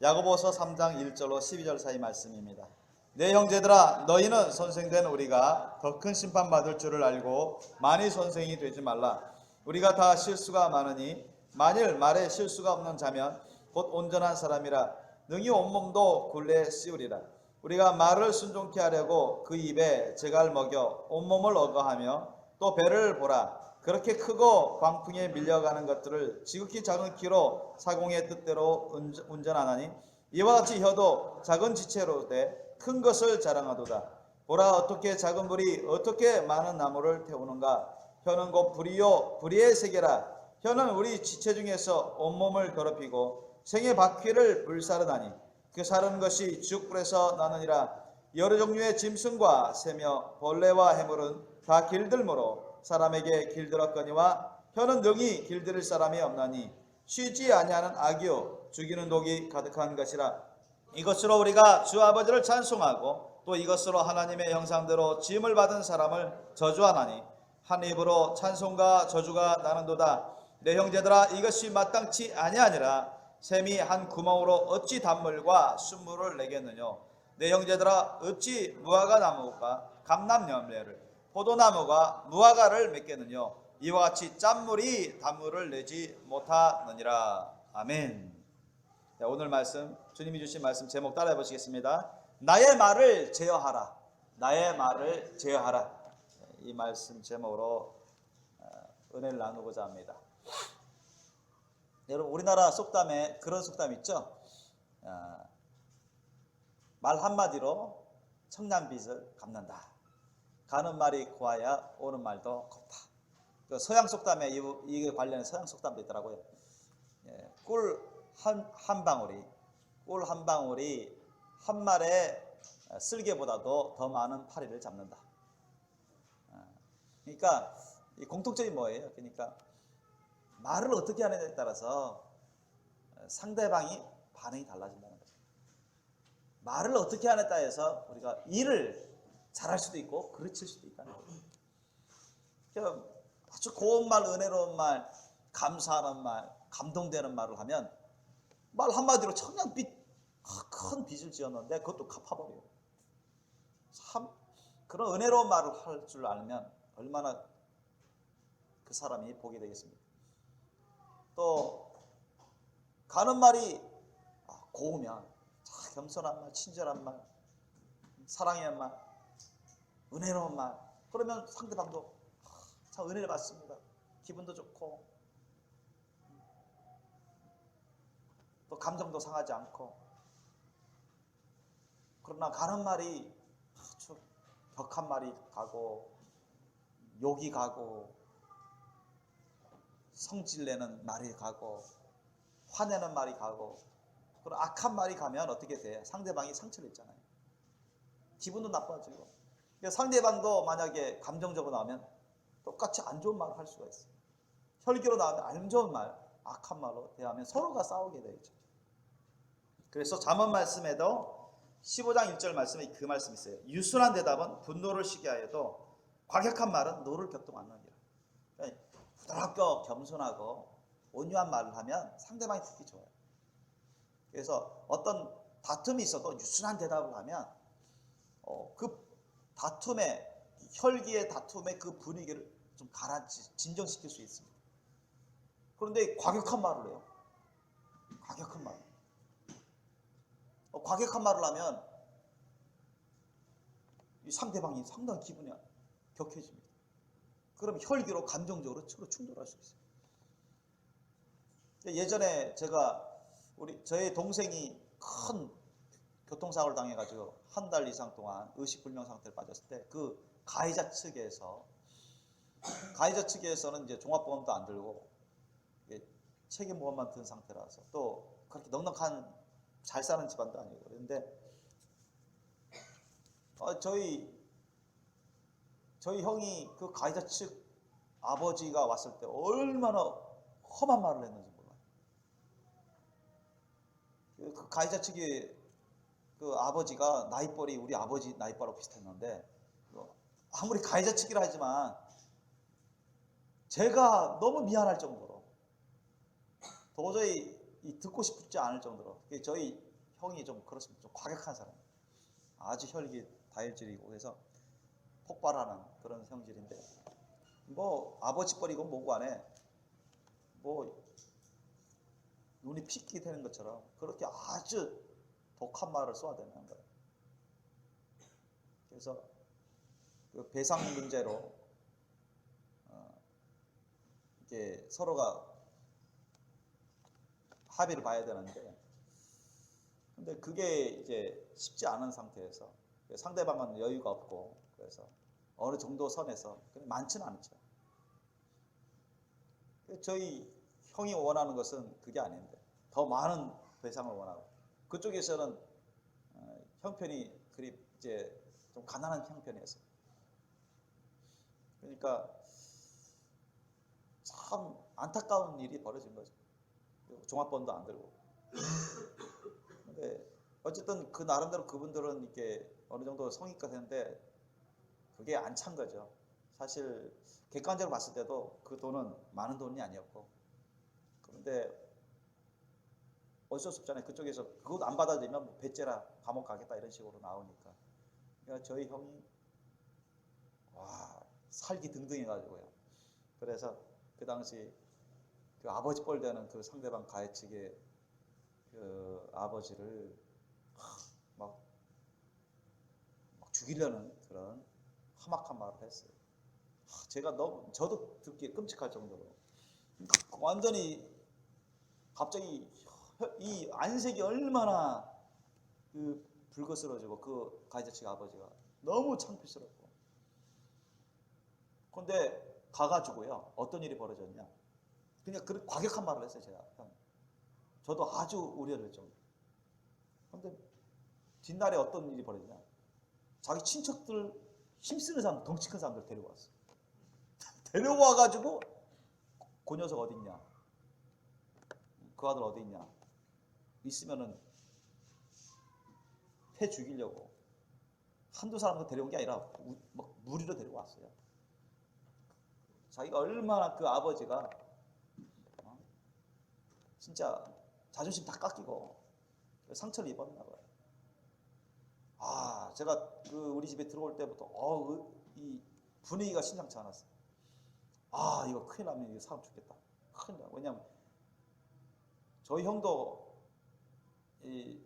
야고보서 3장 1절로 12절 사이 말씀입니다. 내 형제들아, 너희는 선생된 우리가 더 큰 심판받을 줄을 알고 많이 선생이 되지 말라. 우리가 다 실수가 많으니 만일 말에 실수가 없는 자면 곧 온전한 사람이라 능히 온몸도 굴레 씌우리라. 우리가 말을 순종케 하려고 그 입에 재갈 먹여 온몸을 억어하며 또 배를 보라. 그렇게 크고 광풍에 밀려가는 것들을 지극히 작은 키로 사공의 뜻대로 운전하나니 이와 같이 혀도 작은 지체로 돼 큰 것을 자랑하도다. 보라, 어떻게 작은 불이 어떻게 많은 나무를 태우는가. 혀는 곧 불이요 불의의 세계라. 혀는 우리 지체 중에서 온몸을 더럽히고 생의 바퀴를 불사르다니 그 사르는 것이 지옥불에서 나느니라. 여러 종류의 짐승과 새며 벌레와 해물은 다 길들므로 사람에게 길들었거니와 혀는 능히 길들일 사람이 없나니 쉬지 아니하는 악이요 죽이는 독이 가득한 것이라. 이것으로 우리가 주 아버지를 찬송하고 또 이것으로 하나님의 형상대로 지음을 받은 사람을 저주하나니 한 입으로 찬송과 저주가 나는도다. 내 형제들아, 이것이 마땅치 아니하니라. 샘이 한 구멍으로 어찌 단물과 순물을 내겠느냐. 내 형제들아, 어찌 무화과 나무가 감람열매를 포도나무가 무화과를 맺겠느냐. 이와 같이 짠물이 단물을 내지 못하느니라. 아멘. 오늘 말씀, 주님이 주신 말씀 제목 따라해 보시겠습니다. 나의 말을 제어하라. 나의 말을 제어하라. 이 말씀 제목으로 은혜를 나누고자 합니다. 여러분, 우리나라 속담에 그런 속담 있죠? 말 한마디로 청량빚을 갚는다. 가는 말이 고와야 오는 말도 곱다. 그 서양 속담에 이게 관련된 서양 속담도 있더라고요. 꿀 한 방울이 한 말의 쓸개보다도 더 많은 파리를 잡는다. 그러니까 이 공통점이 뭐예요? 그러니까 말을 어떻게 하느냐에 따라서 상대방이 반응이 달라진다는 거죠. 말을 어떻게 하느냐에 따라서 우리가 일을 잘할 수도 있고 그르칠 수도 있다는 거죠. 아주 고운 말, 은혜로운 말, 감사하는 말, 감동되는 말을 하면 말 한마디로 청량빚, 큰 빚을 지었는데 그것도 갚아버려요. 참 그런 은혜로운 말을 할 줄 알면 얼마나 그 사람이 복이 되겠습니까? 또 가는 말이 고우면 겸손한 말, 친절한 말, 사랑의 말, 은혜로운 말, 그러면 상대방도 참 은혜를 받습니다. 기분도 좋고 또 감정도 상하지 않고. 그러나 가는 말이 아주 격한 말이 가고 욕이 가고 성질내는 말이 가고 화내는 말이 가고 그런 악한 말이 가면 어떻게 돼요? 상대방이 상처를 입잖아요. 기분도 나빠지고. 상대방도 만약에 감정적으로 나오면 똑같이 안 좋은 말을 할 수가 있어요. 혈기로 나오면 안 좋은 말, 악한 말로 대하면 서로가 싸우게 되죠. 그래서 잠언 말씀에도 15장 1절 말씀에 그 말씀이 있어요. 유순한 대답은 분노를 쉬게 하여도 과격한 말은 노를 격동하느니라. 그러니까 부드럽고 겸손하고 온유한 말을 하면 상대방이 듣기 좋아요. 그래서 어떤 다툼이 있어도 유순한 대답을 하면 그 다툼의 혈기의 다툼의 그 분위기를 좀 진정시킬 수 있습니다. 그런데 과격한 말을 해요. 과격한 말. 과격한 말을 하면 이 상대방이 상당히 기분이 격해집니다. 그럼 혈기로 감정적으로 서로 충돌할 수 있어요. 예전에 저희 동생이 큰 교통사고를 당해가지고 한 달 이상 동안 의식불명 상태를 빠졌을 때 그 가해자 측에서는 이제 종합보험도 안 들고 책임보험만 든 상태라서 또 그렇게 넉넉한 잘 사는 집안도 아니고 그런데 저희 형이 그 가해자 측 아버지가 왔을 때 얼마나 험한 말을 했는지 몰라요. 그 가해자 측의 그 아버지가 나이뻘이 우리 아버지 나이뻘하고 비슷했는데 아무리 가해자 측이라 하지만 제가 너무 미안할 정도로 도저히 듣고 싶지 않을 정도로. 저희 형이 좀 그렇습니다. 좀 과격한 사람. 아주 혈기 다혈질이고 그래서 폭발하는 그런 성질인데 뭐 아버지 뻘이고 뭐고 안에 뭐 눈이 픽이 되는 것처럼 그렇게 아주 독한 말을 쏘아대는 거예요. 그래서 그 배상 문제로 이게 서로가 합의를 봐야 되는데 근데 그게 이제 쉽지 않은 상태에서 상대방은 여유가 없고 그래서 어느 정도 선에서 많지는 않죠. 저희 형이 원하는 것은 그게 아닌데 더 많은 배상을 원하고 그쪽에서는 형편이 그리 이제 좀 가난한 형편이었어. 그러니까 참 안타까운 일이 벌어진 거죠. 종합번도 안 들고. 근데 어쨌든 그 나름대로 그분들은 이렇게 어느 정도 성의가 되는데 그게 안 찬 거죠. 사실 객관적으로 봤을 때도 그 돈은 많은 돈이 아니었고 그런데 어쩔 수 없잖아요. 그쪽에서 그것 안 받아들이면 뭐 배째라 감옥 가겠다 이런 식으로 나오니까. 그러니까 저희 형이 와 살기 등등해가지고요. 그래서 그 당시 그 아버지 뻘 되는 그 상대방 가해 측의 그 아버지를 막 죽이려는 그런 험악한 말을 했어요. 제가 너무 저도 듣기에 끔찍할 정도로 완전히 갑자기 이 안색이 얼마나 그 불거스러지고 그 가해자 측 아버지가 너무 창피스럽고 근데 가가지고요 어떤 일이 벌어졌냐 그냥 그런 과격한 말을 했어요 제가 저도 아주 우려될 정도 근데 뒷날에 어떤 일이 벌어졌냐 자기 친척들 힘쓰는 사람 덩치 큰 사람들 데려왔어 데려와가지고 그 녀석 어디 있냐 그 아들 어디 있냐 있으면은 패 죽이려고 한두 사람도 데려온 게 아니라 막 무리로 데려왔어요. 자기가 얼마나 그 아버지가 진짜 자존심 다 깎이고 상처를 입었나 봐요. 아 제가 그 우리 집에 들어올 때부터 이 분위기가 심상치 않았어요. 아 이거 큰일 나면 이거 사람 죽겠다. 큰일 나. 왜냐면 저희 형도 이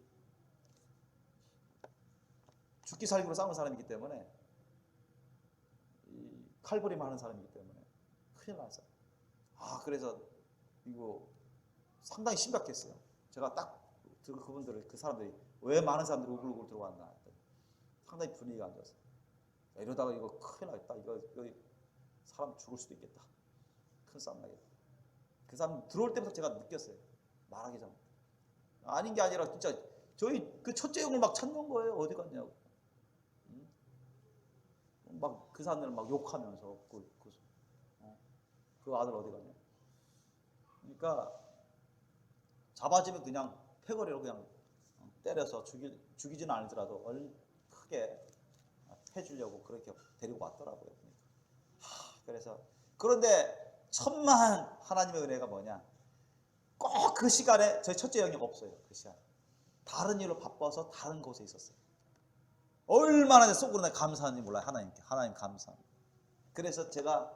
죽기 살기로 싸우는 사람이기 때문에 이 칼부림하는 사람이기 때문에 큰일 났어요. 아 그래서 이거 상당히 심각했어요. 제가 딱 그분들을 그 사람들이 왜 많은 사람들이 우글우글 들어왔나 했더니 상당히 분위기가 안 좋았어요. 이러다가 이거 큰일 나겠다. 이거 사람 죽을 수도 있겠다. 큰 싸움 나겠다. 그 사람 들어올 때부터 제가 느꼈어요. 말하기 전에 아닌 게 아니라 진짜 저희 그 첫째 형을 막 찾는 거예요. 어디 갔냐고. 막 그 사람들 막 욕하면서 그 아들 어디 갔냐. 그러니까 잡아지면 그냥 패거리로 그냥 때려서 죽이지는 않더라도 크게 해주려고 그렇게 데리고 왔더라고요. 그래서 그런데 천만 하나님의 은혜가 뭐냐. 꼭 그 시간에 저희 첫째 형이 없어요. 그 시간. 다른 일로 바빠서 다른 곳에 있었어요. 얼마나 속으로 내가 감사한지 몰라요. 하나님 감사합니다. 그래서 제가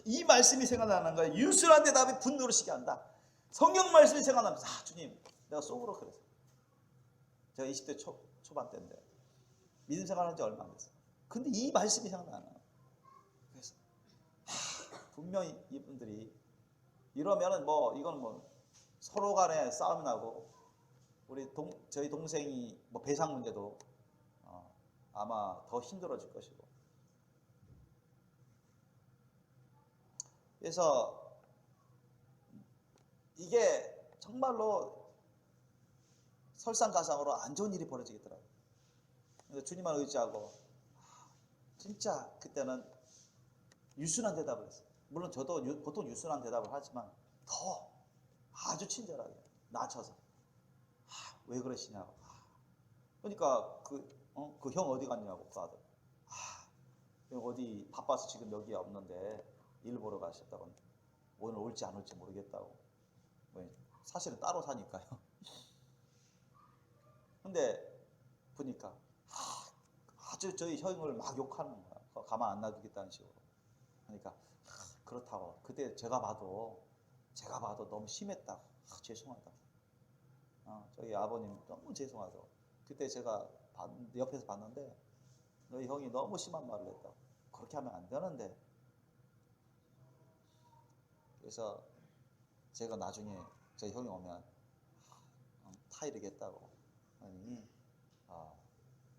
이 말씀이 생각나는 거예요. 유순한 대답이 분노를 시게 한다. 성경 말씀이 생각나면서 주님 내가 속으로 그랬어요. 제가 20대 초반 때인데 믿음 생활한 지 얼마 안 됐어요. 근데 이 말씀이 생각나요. 그래서 분명히 이분들이 이러면은 이건 서로 간에 싸움 나고 저희 동생이 배상 문제도 아마 더 힘들어질 것이고 그래서 이게 정말로 설상가상으로 안 좋은 일이 벌어지겠더라고요. 그래서 주님만 의지하고 진짜 그때는 유순한 대답을 했어요. 물론 저도 보통 유순한 대답을 하지만 더 아주 친절하게 낮춰서 왜 그러시냐고. 그러니까 그 형 어디 갔냐고 그 아들. 어디 바빠서 지금 여기 없는데 일 보러 가셨다고 오늘 올지 안 올지 모르겠다고 사실은 따로 사니까요. 근데 보니까 아주 저희 형을 막 욕하는 거야. 가만 안 놔두겠다는 식으로. 그러니까 그렇다고. 그때 제가 봐도 너무 심했다. 죄송하다. 저희 아버님 너무 죄송하다고. 그때 제가 옆에서 봤는데 너희 형이 너무 심한 말을 했다. 그렇게 하면 안 되는데. 그래서 제가 나중에 저희 형이 오면 타이르겠다고. 아니,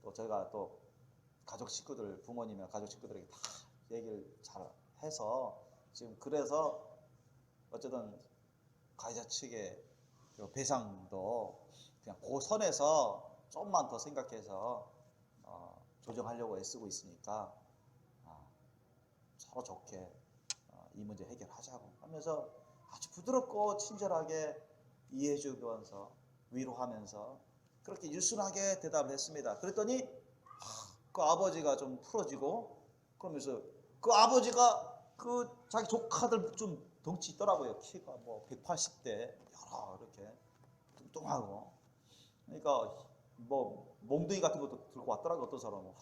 또 저희가 또 가족 식구들, 부모님이나 가족 식구들에게 다 얘기를 잘 해서 지금 그래서 어쨌든 가해자 측의 배상도 그냥 그 선에서 좀만 더 생각해서 조정하려고 애쓰고 있으니까 서로 좋게 이 문제 해결하자고 하면서 아주 부드럽고 친절하게 이해해 주면서 위로하면서 그렇게 유순하게 대답을 했습니다. 그랬더니 그 아버지가 좀 풀어지고 그러면서 그 아버지가 그 자기 조카들 좀 덩치 있더라고요. 키가 뭐 180대 여러 이렇게 뚱뚱하고 그러니까 뭐 몽둥이 같은 것도 들고 왔더라고요. 어떤 사람은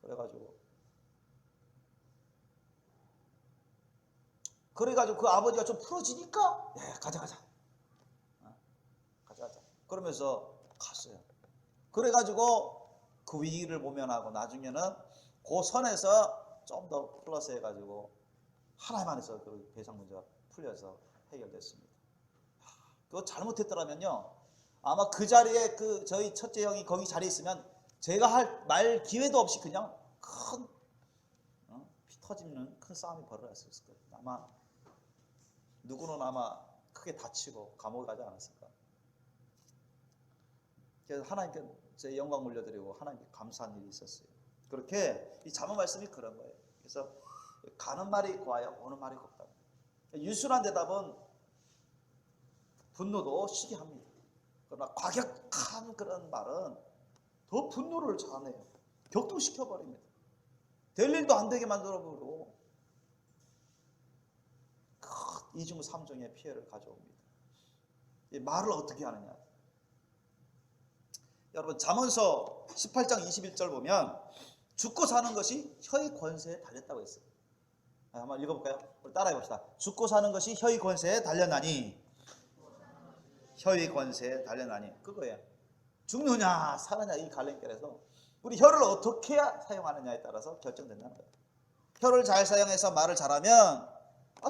그래가지고 그 아버지가 좀 풀어지니까 가자 그러면서 갔어요. 그래가지고 그 위기를 모면하고 나중에는 그 선에서 좀 더 플러스 해가지고 하나님 안에서 그 배상 문제가 풀려서 해결됐습니다. 그거 잘못했더라면요 아마 그 자리에 그 저희 첫째 형이 거기 자리에 있으면 제가 할 말 기회도 없이 그냥 큰 피 터지는 큰 싸움이 벌어졌을 거예요. 아마 누구는 아마 크게 다치고 감옥에 가지 않았을까. 그래서 하나님께 제 영광 올려드리고 하나님께 감사한 일이 있었어요. 그렇게 이 잠언 말씀이 그런 거예요. 그래서 가는 말이 고와요 오는 말이 곱다. 유순한 대답은 분노도 쉬게 합니다. 그러나 과격한 그런 말은 더 분노를 자아내요. 격동시켜버립니다. 될 일도 안 되게 만들어버리고 큰 이중 삼중의 피해를 가져옵니다. 이 말을 어떻게 하느냐. 여러분 잠언서 18장 21절 보면 죽고 사는 것이 혀의 권세에 달렸다고 했어요. 한번 읽어볼까요? 우리 따라해 봅시다. 죽고 사는 것이 혀의 권세에 달렸나니 혀의 권세에 달렸나니 그거예요. 죽느냐 사느냐 이 갈림길에서 우리 혀를 어떻게 사용하느냐에 따라서 결정된다는 거예요. 혀를 잘 사용해서 말을 잘하면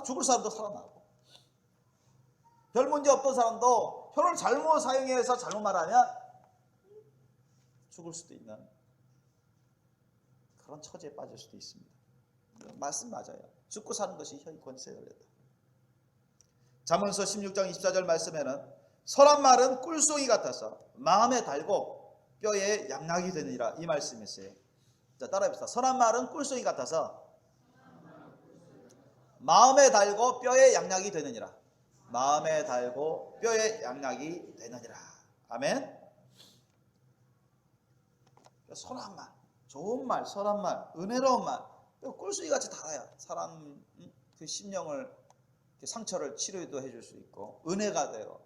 죽을 사람도 살아나고 별 문제 없던 사람도 혀를 잘못 사용해서 잘못 말하면 죽을 수도 있는 그런 처지에 빠질 수도 있습니다. 말씀 맞아요. 죽고 사는 것이 혀의 권세에 달렸다. 잠언서 16장 24절 말씀에는 선한 말은 꿀송이 같아서 마음에 달고 뼈에 양락이 되느니라 이 말씀이 있어요. 자 따라해봅시다. 선한 말은 꿀송이 같아서 마음에 달고 뼈에 양락이 되느니라. 마음에 달고 뼈에 양락이 되느니라. 아멘. 선한 말, 좋은 말, 선한 말, 은혜로운 말, 꿀송이 같이 달아야 사람 그 심령을 상처를 치료도 해줄 수 있고 은혜가 돼요.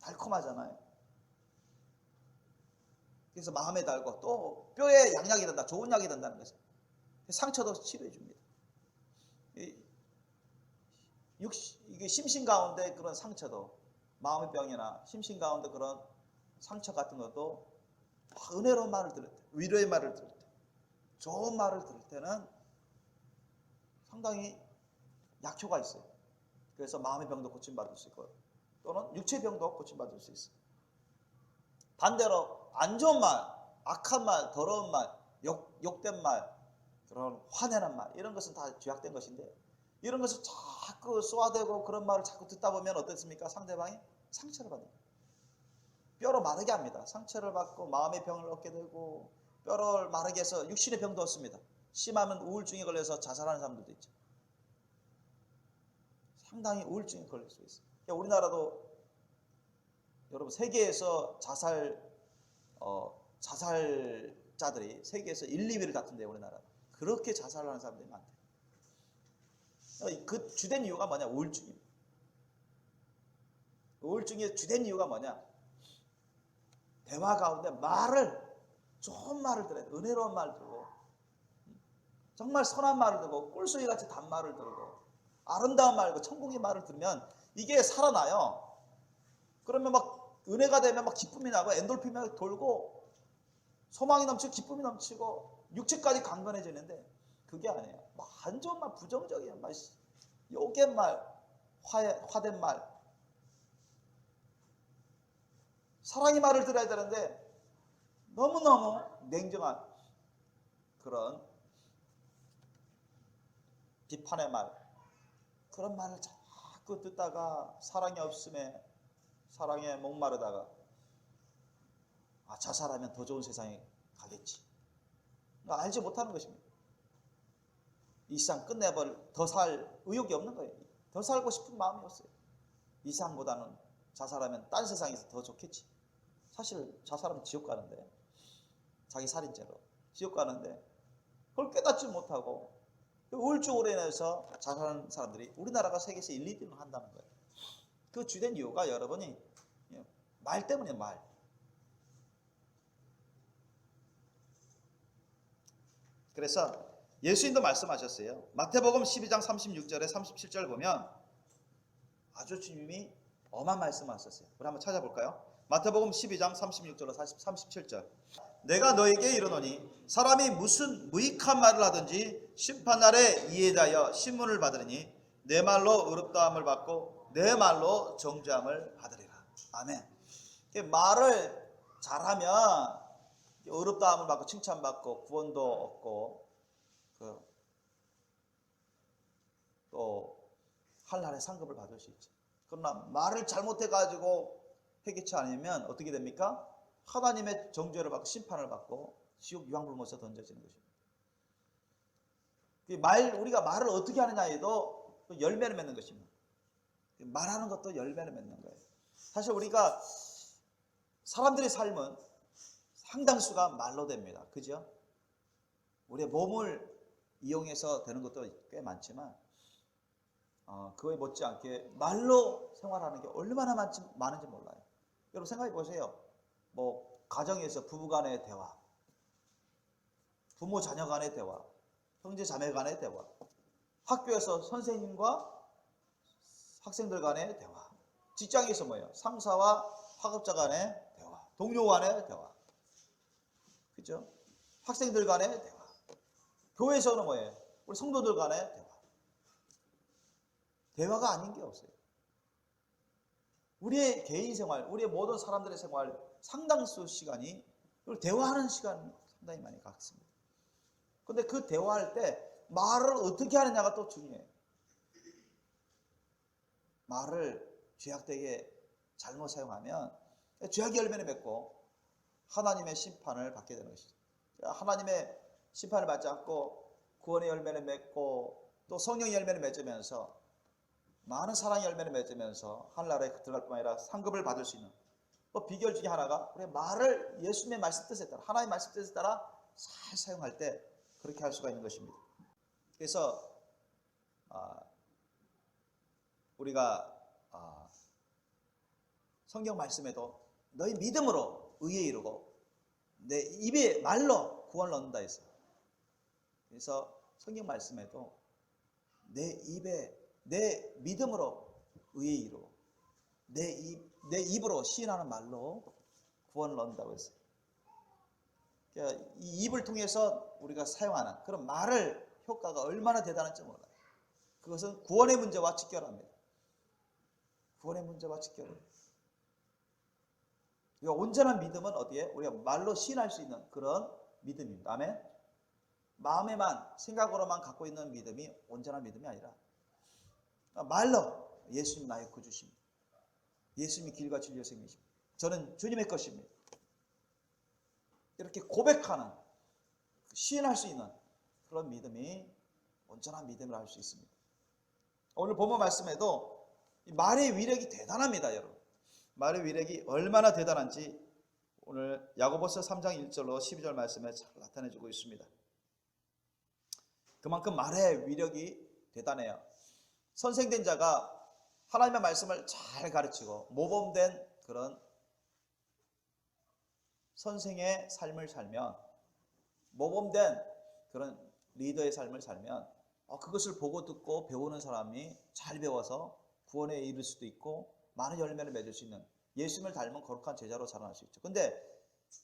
달콤하잖아요. 그래서 마음에 달고 또 뼈에 양약이 된다, 좋은 약이 된다는 거죠. 상처도 치료해 줍니다. 이게 심신 가운데 그런 상처도 마음의 병이나 심신 가운데 그런 상처 같은 것도 은혜로운 말을 들을 때, 위로의 말을 들을 때, 좋은 말을 들을 때는 상당히 약효가 있어요. 그래서 마음의 병도 고침받을 수 있고 또는 육체의 병도 고침받을 수 있어요. 반대로 안 좋은 말, 악한 말, 더러운 말, 욕된 말, 그런 화내는 말 이런 것은 다 죄악된 것인데 이런 것을 자꾸 쏘아대고 그런 말을 자꾸 듣다 보면 어떻습니까? 상대방이 상처를 받는 거예요. 뼈로 마르게 합니다. 상처를 받고 마음의 병을 얻게 되고 뼈를 마르게 해서 육신의 병도 얻습니다. 심하면 우울증에 걸려서 자살하는 사람들도 있죠. 상당히 우울증에 걸릴 수 있어요. 그러니까 우리나라도 여러분 세계에서 자살자들이 세계에서 1, 2위를 다툰대요. 우리나라 그렇게 자살하는 사람들이 많대요. 그 주된 이유가 뭐냐? 우울증입니다. 우울증의 주된 이유가 뭐냐? 대화 가운데 좋은 말을 들어야 돼. 은혜로운 말 들고, 정말 선한 말을 들고, 꿀소리 같이 단 말을 들고, 아름다운 말, 천국의 말을 들으면 이게 살아나요. 그러면 막 은혜가 되면 막 기쁨이 나고 엔돌핀이 돌고 소망이 넘치고 기쁨이 넘치고 육체까지 강건해지는데, 그게 아니에요. 막 안 좋은 말, 부정적인 말, 욕의 말, 화된 말, 사랑의 말을 들어야 되는데 너무너무 냉정한 그런 비판의 말, 그런 말을 자꾸 듣다가 사랑이 없음에 사랑에 목마르다가 자살하면 더 좋은 세상에 가겠지, 알지 못하는 것입니다. 이 세상 끝내버릴, 더 살 의욕이 없는 거예요. 더 살고 싶은 마음이 없어요. 이 세상보다는 자살하면 딴 세상에서 더 좋겠지. 사실 자살하면 지옥 가는데, 자기 살인죄로 지옥 가는데 그걸 깨닫지 못하고 우울증으로 인해서 자살하는 사람들이 우리나라가 세계에서 1, 2등을 한다는 거예요. 그 주된 이유가 여러분이 말 때문에 말. 그래서 예수님도 말씀하셨어요. 마태복음 12장 36절에 37절 보면 아주 주님이 엄한 말씀하셨어요. 우리 한번 찾아볼까요? 마태복음 12장 36절로 37절. 내가 너에게 이르노니 사람이 무슨 무익한 말을 하든지 심판날에 이에 대하여 신문을 받으리니 내 말로 의롭다함을 받고 내 말로 정죄함을 받으리라. 아멘. 말을 잘하면 의롭다함을 받고 칭찬받고 구원도 얻고 또 한날의 상급을 받을 수 있지. 그러나 말을 잘못해가지고 회개치 않으면 어떻게 됩니까? 하나님의 정죄를 받고 심판을 받고 지옥 유황불못에 던져지는 것입니다. 우리가 말을 어떻게 하느냐에도 열매를 맺는 것입니다. 말하는 것도 열매를 맺는 거예요. 사실 우리가 사람들의 삶은 상당수가 말로 됩니다. 그죠? 우리의 몸을 이용해서 되는 것도 꽤 많지만 그거에 못지않게 말로 생활하는 게 얼마나 많은지 몰라요. 여러분 생각해 보세요. 가정에서 부부 간의 대화, 부모 자녀 간의 대화, 형제 자매 간의 대화, 학교에서 선생님과 학생들 간의 대화, 직장에서 뭐예요? 상사와 하급자 간의 대화, 동료 간의 대화, 그죠? 학생들 간의 대화, 교회에서는 뭐예요? 우리 성도들 간의 대화. 대화가 아닌 게 없어요. 우리의 개인 생활, 우리의 모든 사람들의 생활 상당수 시간이 대화하는 시간 상당히 많이 갖습니다. 그런데 그 대화할 때 말을 어떻게 하느냐가 또 중요해요. 말을 죄악되게 잘못 사용하면 죄악의 열매를 맺고 하나님의 심판을 받게 되는 것이죠. 하나님의 심판을 받지 않고 구원의 열매를 맺고 또 성령의 열매를 맺으면서 많은 사랑의 열매를 맺으면서 하늘나라에 들어갈 뿐만 아니라 상급을 받을 수 있는 비결 중에 하나가 우리의 말을 예수님의 말씀 뜻에 따라, 하나님의 말씀 뜻에 따라 잘 사용할 때 그렇게 할 수가 있는 것입니다. 그래서 우리가 성경 말씀에도 너희 믿음으로 의에 이르고 내 입에 말로 구원을 얻는다 했어요. 그래서 성경 말씀에도 내 입에 내 믿음으로 의에 이르고 내 입으로 시인하는 말로 구원을 얻는다고 했어요. 그러니까 이 입을 통해서 우리가 사용하는 그런 말을 효과가 얼마나 대단한지 몰라요. 그것은 구원의 문제와 직결합니다. 구원의 문제와 직결합니다. 온전한 믿음은 어디에? 우리가 말로 시인할 수 있는 그런 믿음입니다. 아멘. 마음에만 생각으로만 갖고 있는 믿음이 온전한 믿음이 아니라 말로 예수님 나의 구주십니다. 예수님이 길과 진리와 생명이십니다. 저는 주님의 것입니다. 이렇게 고백하는, 시인할 수 있는 그런 믿음이 온전한 믿음을 할 수 있습니다. 오늘 본문 말씀에도 말의 위력이 대단합니다, 여러분. 말의 위력이 얼마나 대단한지 오늘 야고보서 3장 1절로 12절 말씀에 잘 나타내주고 있습니다. 그만큼 말의 위력이 대단해요. 선생된 자가 하나님의 말씀을 잘 가르치고 모범된 그런 선생의 삶을 살면, 모범된 그런 리더의 삶을 살면 그것을 보고 듣고 배우는 사람이 잘 배워서 구원에 이를 수도 있고 많은 열매를 맺을 수 있는, 예수님을 닮은 거룩한 제자로 자라날 수 있죠. 근데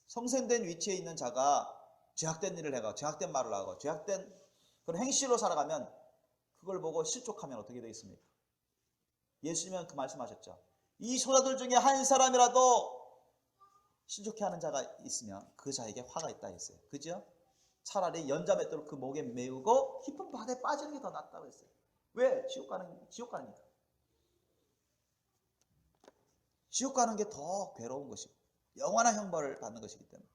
성생된 위치에 있는 자가 죄악된 일을 해가, 죄악된 말을 하고 죄악된 그런 행실로 살아가면 그걸 보고 실족하면 어떻게 되겠습니까? 예수님은 그 말씀하셨죠. 이 소자들 중에 한 사람이라도 실족해하는 자가 있으면 그 자에게 화가 있다 했어요. 그죠? 차라리 연자맷돌을 그 목에 메우고 깊은 바다에 빠지는 게 더 낫다고 했어요. 왜? 지옥 가니까. 지옥 가는 게 더 괴로운 것이고 영원한 형벌을 받는 것이기 때문에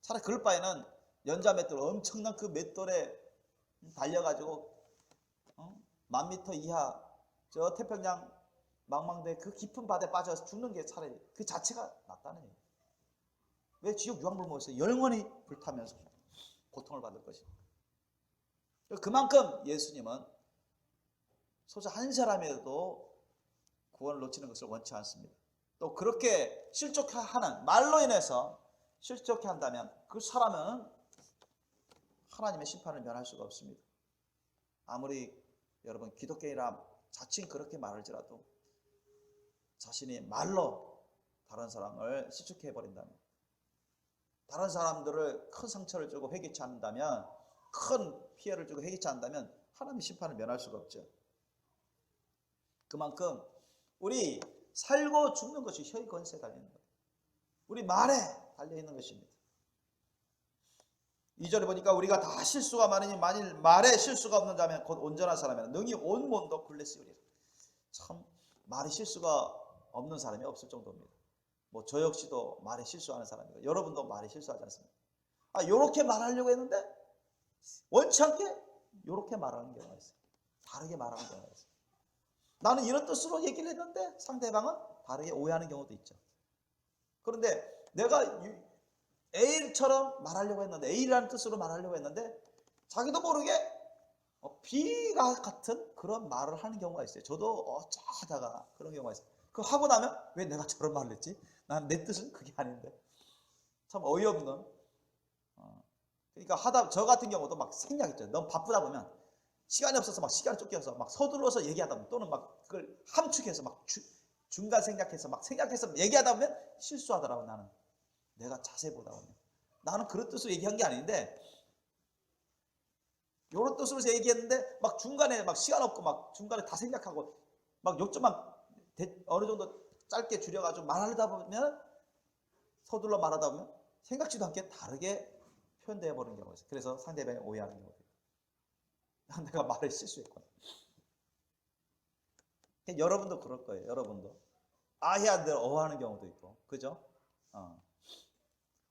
차라리 그럴 바에는 연자맷돌, 엄청난 그 맷돌에 달려가지고 1000m 이하 저 태평양 망망대해 그 깊은 바다에 빠져서 죽는 게 차라리 그 자체가 낫다는 얘기예요. 왜 지옥 유황불목에서 영원히 불타면서 고통을 받을 것이고. 그만큼 예수님은 소자 한 사람이라도 구원을 놓치는 것을 원치 않습니다. 또 그렇게 실족하는 말로 인해서 실족해 한다면 그 사람은 하나님의 심판을 면할 수가 없습니다. 아무리 여러분 기독교인이라 자칭 그렇게 말할지라도 자신이 말로 다른 사람을 실족해 버린다면, 다른 사람들을 큰 상처를 주고 회개치 않는다면, 큰 피해를 주고 회개치 않는다면 하나님의 심판을 면할 수가 없죠. 그만큼 우리 살고 죽는 것이 혀의 권세에 달려있는 거예요. 우리 말에 달려있는 것입니다. 2절에 보니까 우리가 다 실수가 많으니 만일 말에 실수가 없는 자면 곧 온전한 사람이라 능히 온 몸도 굴레쓰리라. 참 말에 실수가 없는 사람이 없을 정도입니다. 뭐 저 역시도 말에 실수하는 사람이고 여러분도 말에 실수하지 않습니까? 요렇게 말하려고 했는데 원치 않게 요렇게 말하는 경우가 있어요. 다르게 말하는 경우가 있어요. 나는 이런 뜻으로 얘기를 했는데 상대방은 다르게 오해하는 경우도 있죠. 그런데 내가 A처럼 말하려고 했는데, A라는 뜻으로 말하려고 했는데 자기도 모르게 B가 같은 그런 말을 하는 경우가 있어요. 저도 어쩌다가 그런 경우가 있어요. 그거 하고 나면 왜 내가 저런 말을 했지? 난 내 뜻은 그게 아닌데. 참 어이없는. 그러니까 하다 저 같은 경우도 막 생략했죠. 너무 바쁘다 보면 시간이 없어서 막 시간을 쫓겨서 막 서둘러서 얘기하다 보면, 또는 막 그걸 함축해서 막 중간 생략해서 막 생략해서 얘기하다 보면 실수하더라고. 나는 내가 자세히 보다 보면 나는 그런 뜻으로 얘기한 게 아닌데 요런 뜻으로 얘기했는데 막 중간에 막 시간 없고 막 중간에 다 생략하고 막 요점만 어느 정도 짧게 줄여가지고 말하다 보면, 서둘러 말하다 보면 생각지도 않게 다르게 표현되어 버리는 경우가 있어요. 그래서 상대방이 오해하는 경우가 있어요. 내가 말을 실수했구나. 여러분도 그럴 거예요. 여러분도 아해한 대로 어하는 경우도 있고, 그죠?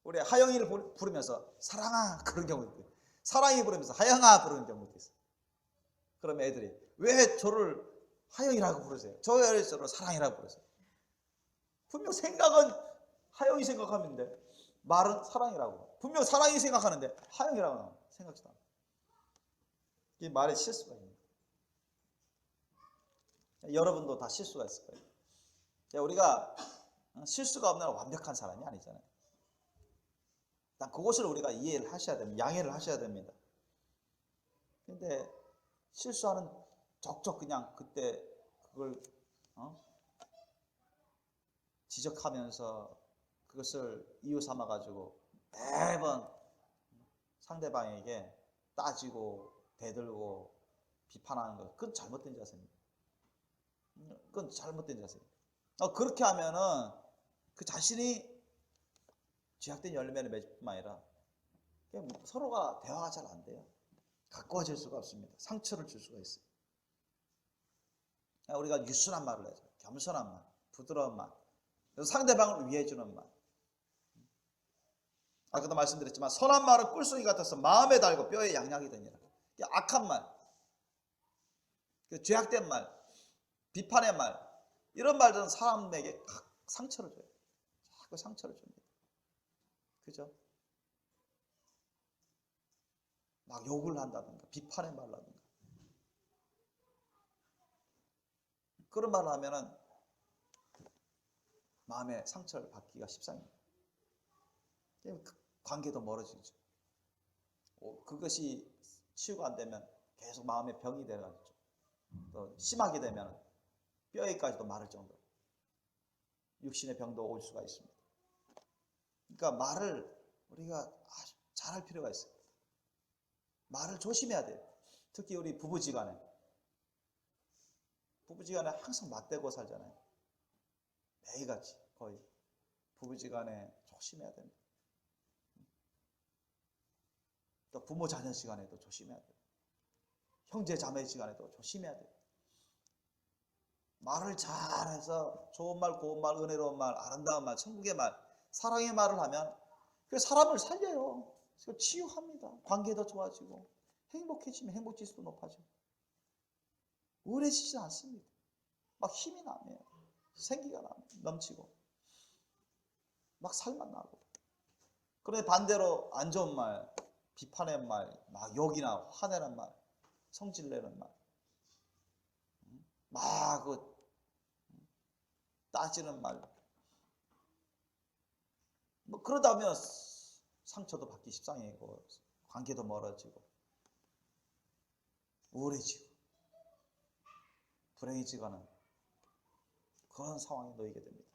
우리 하영이를 부르면서 사랑아 그런 경우도 있고, 사랑이 부르면서 하영아 그런 경우도 있어요. 그러면 애들이 왜 저를 하영이라고 부르세요? 저를 사랑이라고 부르세요? 분명 생각은 하영이 생각하는데 말은 사랑이라고, 분명 사랑이 생각하는데 하영이라고 생각지도 않아요. 이 말에 실수가 있는 거예요. 여러분도 다 실수가 있을 거예요. 우리가 실수가 없는 완벽한 사람이 아니잖아요. 일단 그것을 우리가 이해를 하셔야 됩니다. 양해를 하셔야 됩니다. 근데 실수하는 적적 그냥 그때 그걸 지적하면서 그것을 이유 삼아 가지고 매번 상대방에게 따지고 대들고 비판하는 것, 그건 잘못된 자세입니다. 그건 잘못된 자세입니다. 그렇게 하면은 그 자신이 죄악된 열매를 맺을 뿐만 아니라 서로가 대화가 잘 안 돼요. 가까워질 수가 없습니다. 상처를 줄 수가 있어요. 우리가 유순한 말을 해야죠. 겸손한 말, 부드러운 말, 상대방을 위해주는 말. 아까도 말씀드렸지만 선한 말은 꿀송이 같아서 마음에 달고 뼈에 양약이 되니라. 악한 말, 죄악된 말, 비판의 말, 이런 말들은 사람에게 상처를 줘요. 자꾸 상처를 줍니다. 그죠? 막 욕을 한다든가 비판의 말을 하든가. 그런 말을 하면은 마음의 상처를 받기가 십상입니다. 관계도 멀어지죠. 그것이 치유가 안 되면 계속 마음의 병이 되어가지고 또 심하게 되면 뼈에까지도 마를 정도로 육신의 병도 올 수가 있습니다. 그러니까 말을 우리가 아주 잘할 필요가 있어요. 말을 조심해야 돼요. 특히 우리 부부지간에 항상 맞대고 살잖아요. 매일같이 거의 부부지간에 조심해야 됩니다. 또 부모 자녀 시간에도 조심해야 돼요. 형제 자매 시간에도 조심해야 돼요. 말을 잘해서 좋은 말, 고운 말, 은혜로운 말, 아름다운 말, 천국의 말, 사랑의 말을 하면 그 사람을 살려요. 그래서 치유합니다. 관계도 좋아지고 행복해지면 행복지수도 높아지고 우울해지지 않습니다. 막 힘이 나네요. 생기가 넘치고 막 살만 나고. 그런데 반대로 안 좋은 말, 비판의 말, 막 욕이나 화내는 말, 성질내는 말, 막 따지는 말, 뭐 그러다 보면 상처도 받기 십상이고 관계도 멀어지고 우울해지고 불행해지거나 그런 상황에 놓이게 됩니다.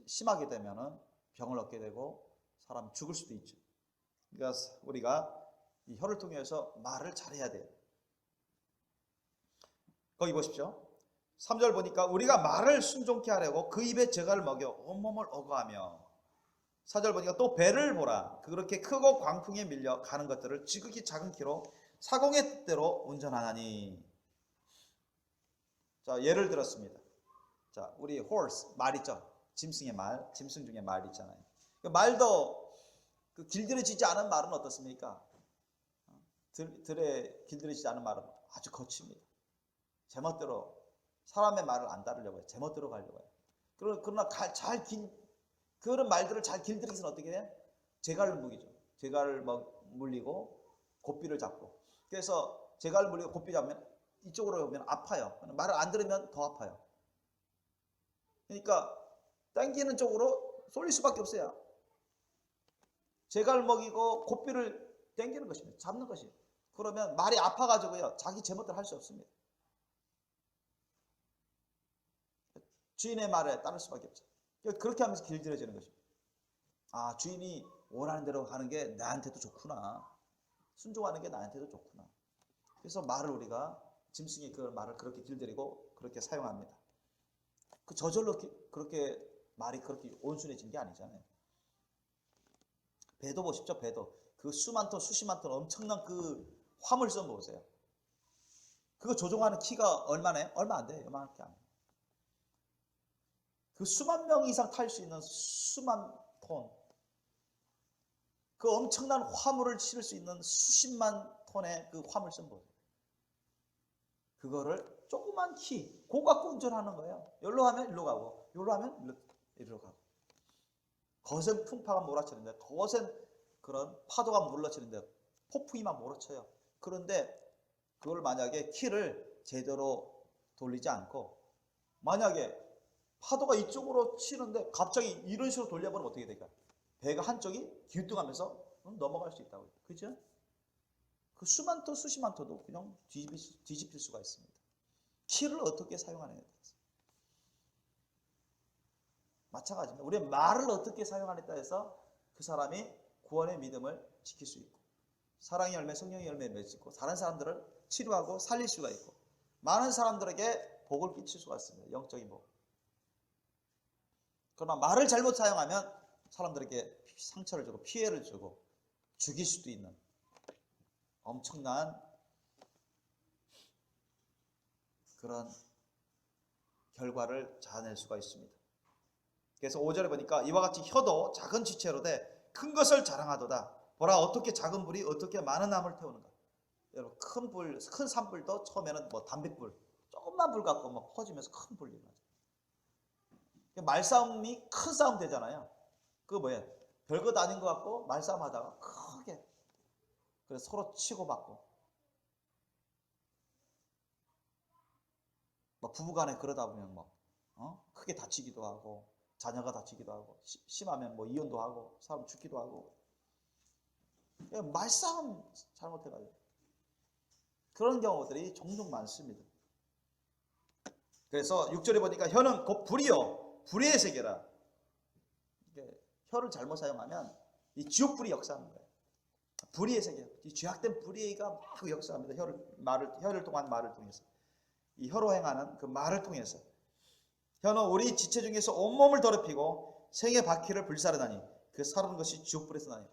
심하게 되면은 병을 얻게 되고 사람이 죽을 수도 있죠. 그러니까 우리가 이 혀를 통해서 말을 잘해야 돼요. 거기 보십시오. 3절 보니까 우리가 말을 순종케 하려고 그 입에 재갈을 먹여 온몸을 어거하며 4절 보니까 또 배를 보라. 그렇게 크고 광풍에 밀려 가는 것들을 지극히 작은 키로 사공의 뜻대로 운전하나니. 자, 예를 들었습니다. 자, 우리 horse, 말 있죠? 짐승의 말, 짐승 중에 말 있잖아요. 그 말도 그 길들여지지 않은 말은 어떻습니까? 들에 길들여지지 않은 말은 아주 거칩니다. 제멋대로 사람의 말을 안 따르려고 해요. 제멋대로 가려고 해요. 그러나 그런 말들을 잘 길들이기 위해서는 어떻게 해요? 재갈을 무기죠. 재갈을 물리고 고삐를 잡고. 그래서 재갈을 물리고 고삐 잡으면 이쪽으로 오면 아파요. 말을 안 들으면 더 아파요. 그러니까 당기는 쪽으로 쏠릴 수밖에 없어요. 재갈 먹이고 고삐를 당기는 것입니다. 잡는 것이에요. 그러면 말이 아파가지고요. 자기 제멋대로 할 수 없습니다. 주인의 말에 따를 수밖에 없죠. 그렇게 하면서 길들여지는 것입니다. 아, 주인이 원하는 대로 하는 게 나한테도 좋구나. 순종하는 게 나한테도 좋구나. 그래서 말을 우리가 짐승이 그 말을 그렇게 길들이고 그렇게 사용합니다. 그 저절로 그렇게 말이 그렇게 온순해진 게 아니잖아요. 배도 보십시오. 배도 그 수만 톤, 수십만 톤 엄청난 그 화물선 보세요. 그거 조종하는 키가 얼마네? 얼마 안 돼요. 요만하게 안 돼요. 그 수만 명 이상 탈 수 있는 수만 톤, 그 엄청난 화물을 실을 수 있는 수십만 톤의 그 화물선 보세요. 그거를 조그만 키, 그거 갖고 운전하는 거예요. 여기로 하면 일로 가고, 여기로 하면 이리로 가고. 거센 풍파가 몰아치는데, 거센 그런 파도가 몰아치는데, 폭풍이 막 몰아쳐요. 그런데 그걸 만약에 키를 제대로 돌리지 않고, 만약에 파도가 이쪽으로 치는데 갑자기 이런 식으로 돌려버리면 어떻게 될까요? 배가 한쪽이 기우뚱하면서 넘어갈 수 있다고요. 그죠? 그 수만 톤, 수십만 톤도 그냥 뒤집힐 수가 있습니다. 키를 어떻게 사용하느냐에 따라서. 마찬가지입니다. 우리의 말을 어떻게 사용하느냐에 따라서 그 사람이 구원의 믿음을 지킬 수 있고, 사랑의 열매, 성령의 열매를 맺을 수 있고, 다른 사람들을 치료하고 살릴 수가 있고, 많은 사람들에게 복을 끼칠 수가 있습니다. 영적인 복. 그러나 말을 잘못 사용하면 사람들에게 상처를 주고 피해를 주고 죽일 수도 있는 엄청난 그런 결과를 자아낼 수가 있습니다. 그래서 5절에 보니까 이와 같이 혀도 작은 지체로 돼 큰 것을 자랑하도다. 보라 어떻게 작은 불이 어떻게 많은 나무를 태우는가. 여러분 큰 산불도 처음에는 뭐 담뱃불 조금만 불 갖고 막 퍼지면서 큰 불이 나죠. 말싸움이 큰 싸움 되잖아요. 그거 뭐예요? 별것 아닌 것 같고 말싸움 하다가 크게 그래서 서로 치고받고 뭐 부부간에 그러다 보면 뭐 크게 다치기도 하고 자녀가 다치기도 하고 심하면 뭐 이혼도 하고 사람 죽기도 하고 말싸움 잘못해가지고 그런 경우들이 종종 많습니다. 그래서 6절에 보니까 혀는 곧 불이요 불의의 세계라. 혀를 잘못 사용하면 이 지옥불이 역사하는 거예요. 불의의 세계, 이 죄악된 불의가 막 역사합니다. 혀를 통한 말을 통해서, 이 혀로 행하는 그 말을 통해서. 혀는 우리 지체 중에서 온몸을 더럽히고 생의 바퀴를 불사르다니 그 사르는 것이 지옥불에서 나니라.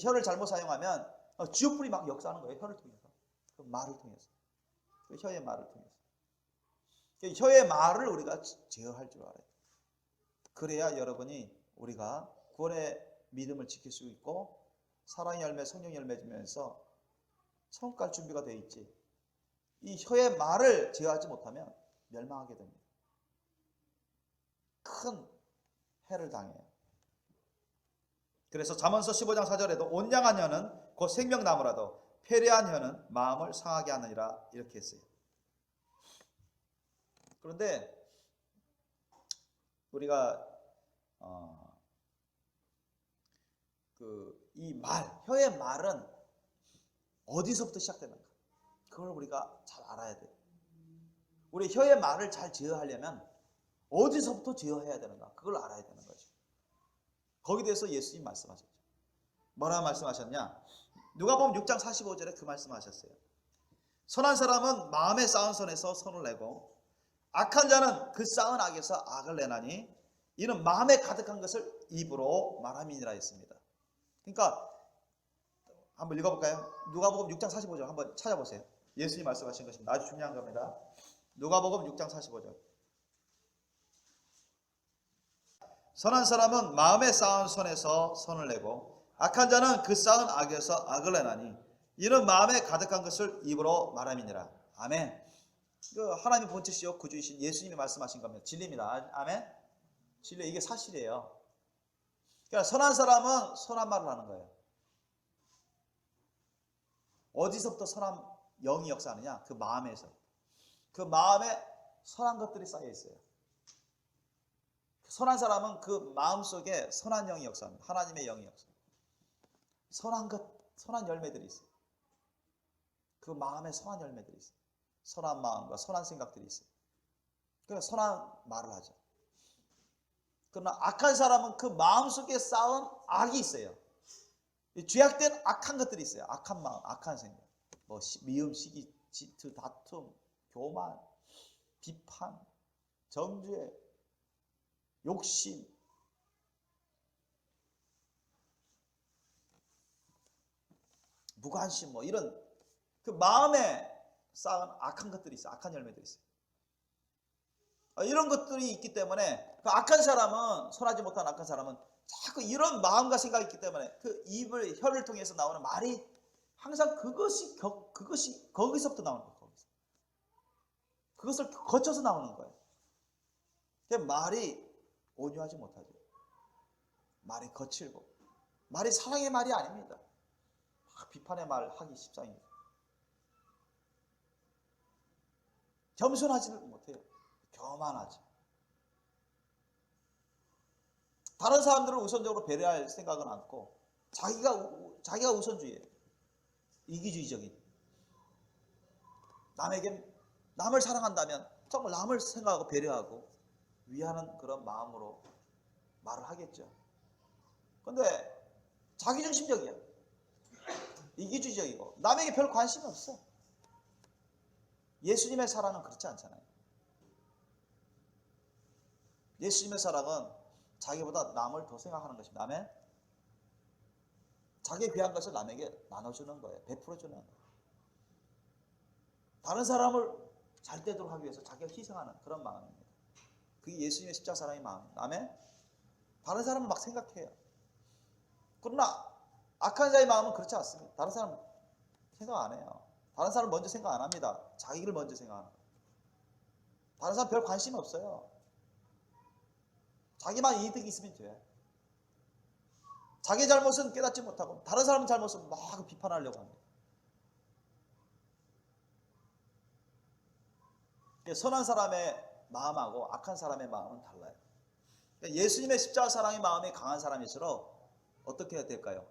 혀를 잘못 사용하면 지옥불이 막 역사하는 거예요. 혀를 통해서, 그 말을 통해서, 그 혀의 말을 통해서. 혀의 말을 우리가 제어할 줄 알아야 돼요. 그래야 여러분이 우리가 구원의 믿음을 지킬 수 있고 사랑의 열매, 성령 열매 주면서 성갈 준비가 되어 있지. 이 혀의 말을 제어하지 못하면 멸망하게 됩니다. 큰 해를 당해요. 그래서 잠언서 15장 4절에도 온양한 혀는 곧 생명나무라도 패례한 혀는 마음을 상하게 하느니라 이렇게 했어요. 그런데 우리가 이 말, 혀의 말은 어디서부터 시작되는가? 그걸 우리가 잘 알아야 돼요. 우리 혀의 말을 잘 제어하려면 어디서부터 제어해야 되는가? 그걸 알아야 되는 거죠. 거기에 대해서 예수님 말씀하셨죠. 뭐라 말씀하셨냐? 누가복음 6장 45절에 그 말씀하셨어요. 선한 사람은 마음에 쌓은 선에서 선을 내고 악한 자는 그 쌓은 악에서 악을 내나니 이는 마음에 가득한 것을 입으로 말함이니라 했습니다. 그러니까 한번 읽어볼까요? 누가복음 6장 45절 한번 찾아보세요. 예수님 말씀하신 것입니다. 아주 중요한 겁니다. 누가복음 6장 45절. 선한 사람은 마음에 쌓은 선에서 선을 내고 악한 자는 그 쌓은 악에서 악을 내나니 이는 마음에 가득한 것을 입으로 말함이니라. 아멘. 하나님의 본체시요 구주이신 예수님이 말씀하신 겁니다. 진리입니다. 아멘. 진리, 이게 사실이에요. 그러니까 선한 사람은 선한 말을 하는 거예요. 어디서부터 선한 영이 역사하느냐? 그 마음에서. 그 마음에 선한 것들이 쌓여 있어요. 선한 사람은 그 마음 속에 선한 영이 역사합니다. 하나님의 영이 역사합니다. 선한 것, 선한 열매들이 있어요. 그 마음에 선한 열매들이 있어요. 선한 마음과 선한 생각들이 있어요. 그러니까 선한 말을 하죠. 그러나 악한 사람은 그 마음 속에 쌓은 악이 있어요. 죄악된 악한 것들이 있어요. 악한 마음, 악한 생각. 뭐 미움, 시기, 질투, 다툼, 교만, 비판, 정죄, 욕심. 무관심, 뭐 이런 그 마음에 쌓은 악한 것들이 있어요. 악한 열매들이 있어요. 이런 것들이 있기 때문에 그 악한 사람은, 선하지 못한 악한 사람은 자꾸 이런 마음과 생각이 있기 때문에 그 입을, 혀를 통해서 나오는 말이 항상 그것이 거기서부터 나오는 거예요. 거기서. 그것을 거쳐서 나오는 거예요. 말이 온유하지 못하죠. 말이 거칠고, 말이 사랑의 말이 아닙니다. 비판의 말 하기 십상입니다. 겸손하지는 못해요. 교만하죠. 다른 사람들을 우선적으로 배려할 생각은 않고 자기가 우선주의예요. 이기주의적인. 남을 사랑한다면 정말 남을 생각하고 배려하고 위하는 그런 마음으로 말을 하겠죠. 그런데 자기중심적이야. 이기주의적이고 남에게 별 관심이 없어. 예수님의 사랑은 그렇지 않잖아요. 예수님의 사랑은 자기보다 남을 더 생각하는 것입니다. 아멘. 자기 귀한 것을 남에게 나눠주는 거예요. 베풀어주는 거예요. 다른 사람을 잘 되도록 하기 위해서 자기가 희생하는 그런 마음입니다. 그게 예수님의 십자가 사랑의 마음입니다. 아멘. 다른 사람은 막 생각해요. 그러나 악한 자의 마음은 그렇지 않습니다. 다른 사람 생각 안 해요. 다른 사람 먼저 생각 안 합니다. 자기를 먼저 생각하는 거예요. 다른 사람 별 관심이 없어요. 자기만 이득이 있으면 돼. 자기 잘못은 깨닫지 못하고 다른 사람 잘못은 막 비판하려고 합니다. 선한 사람의 마음하고 악한 사람의 마음은 달라요. 예수님의 십자가 사랑의 마음이 강한 사람일수록 어떻게 해야 될까요?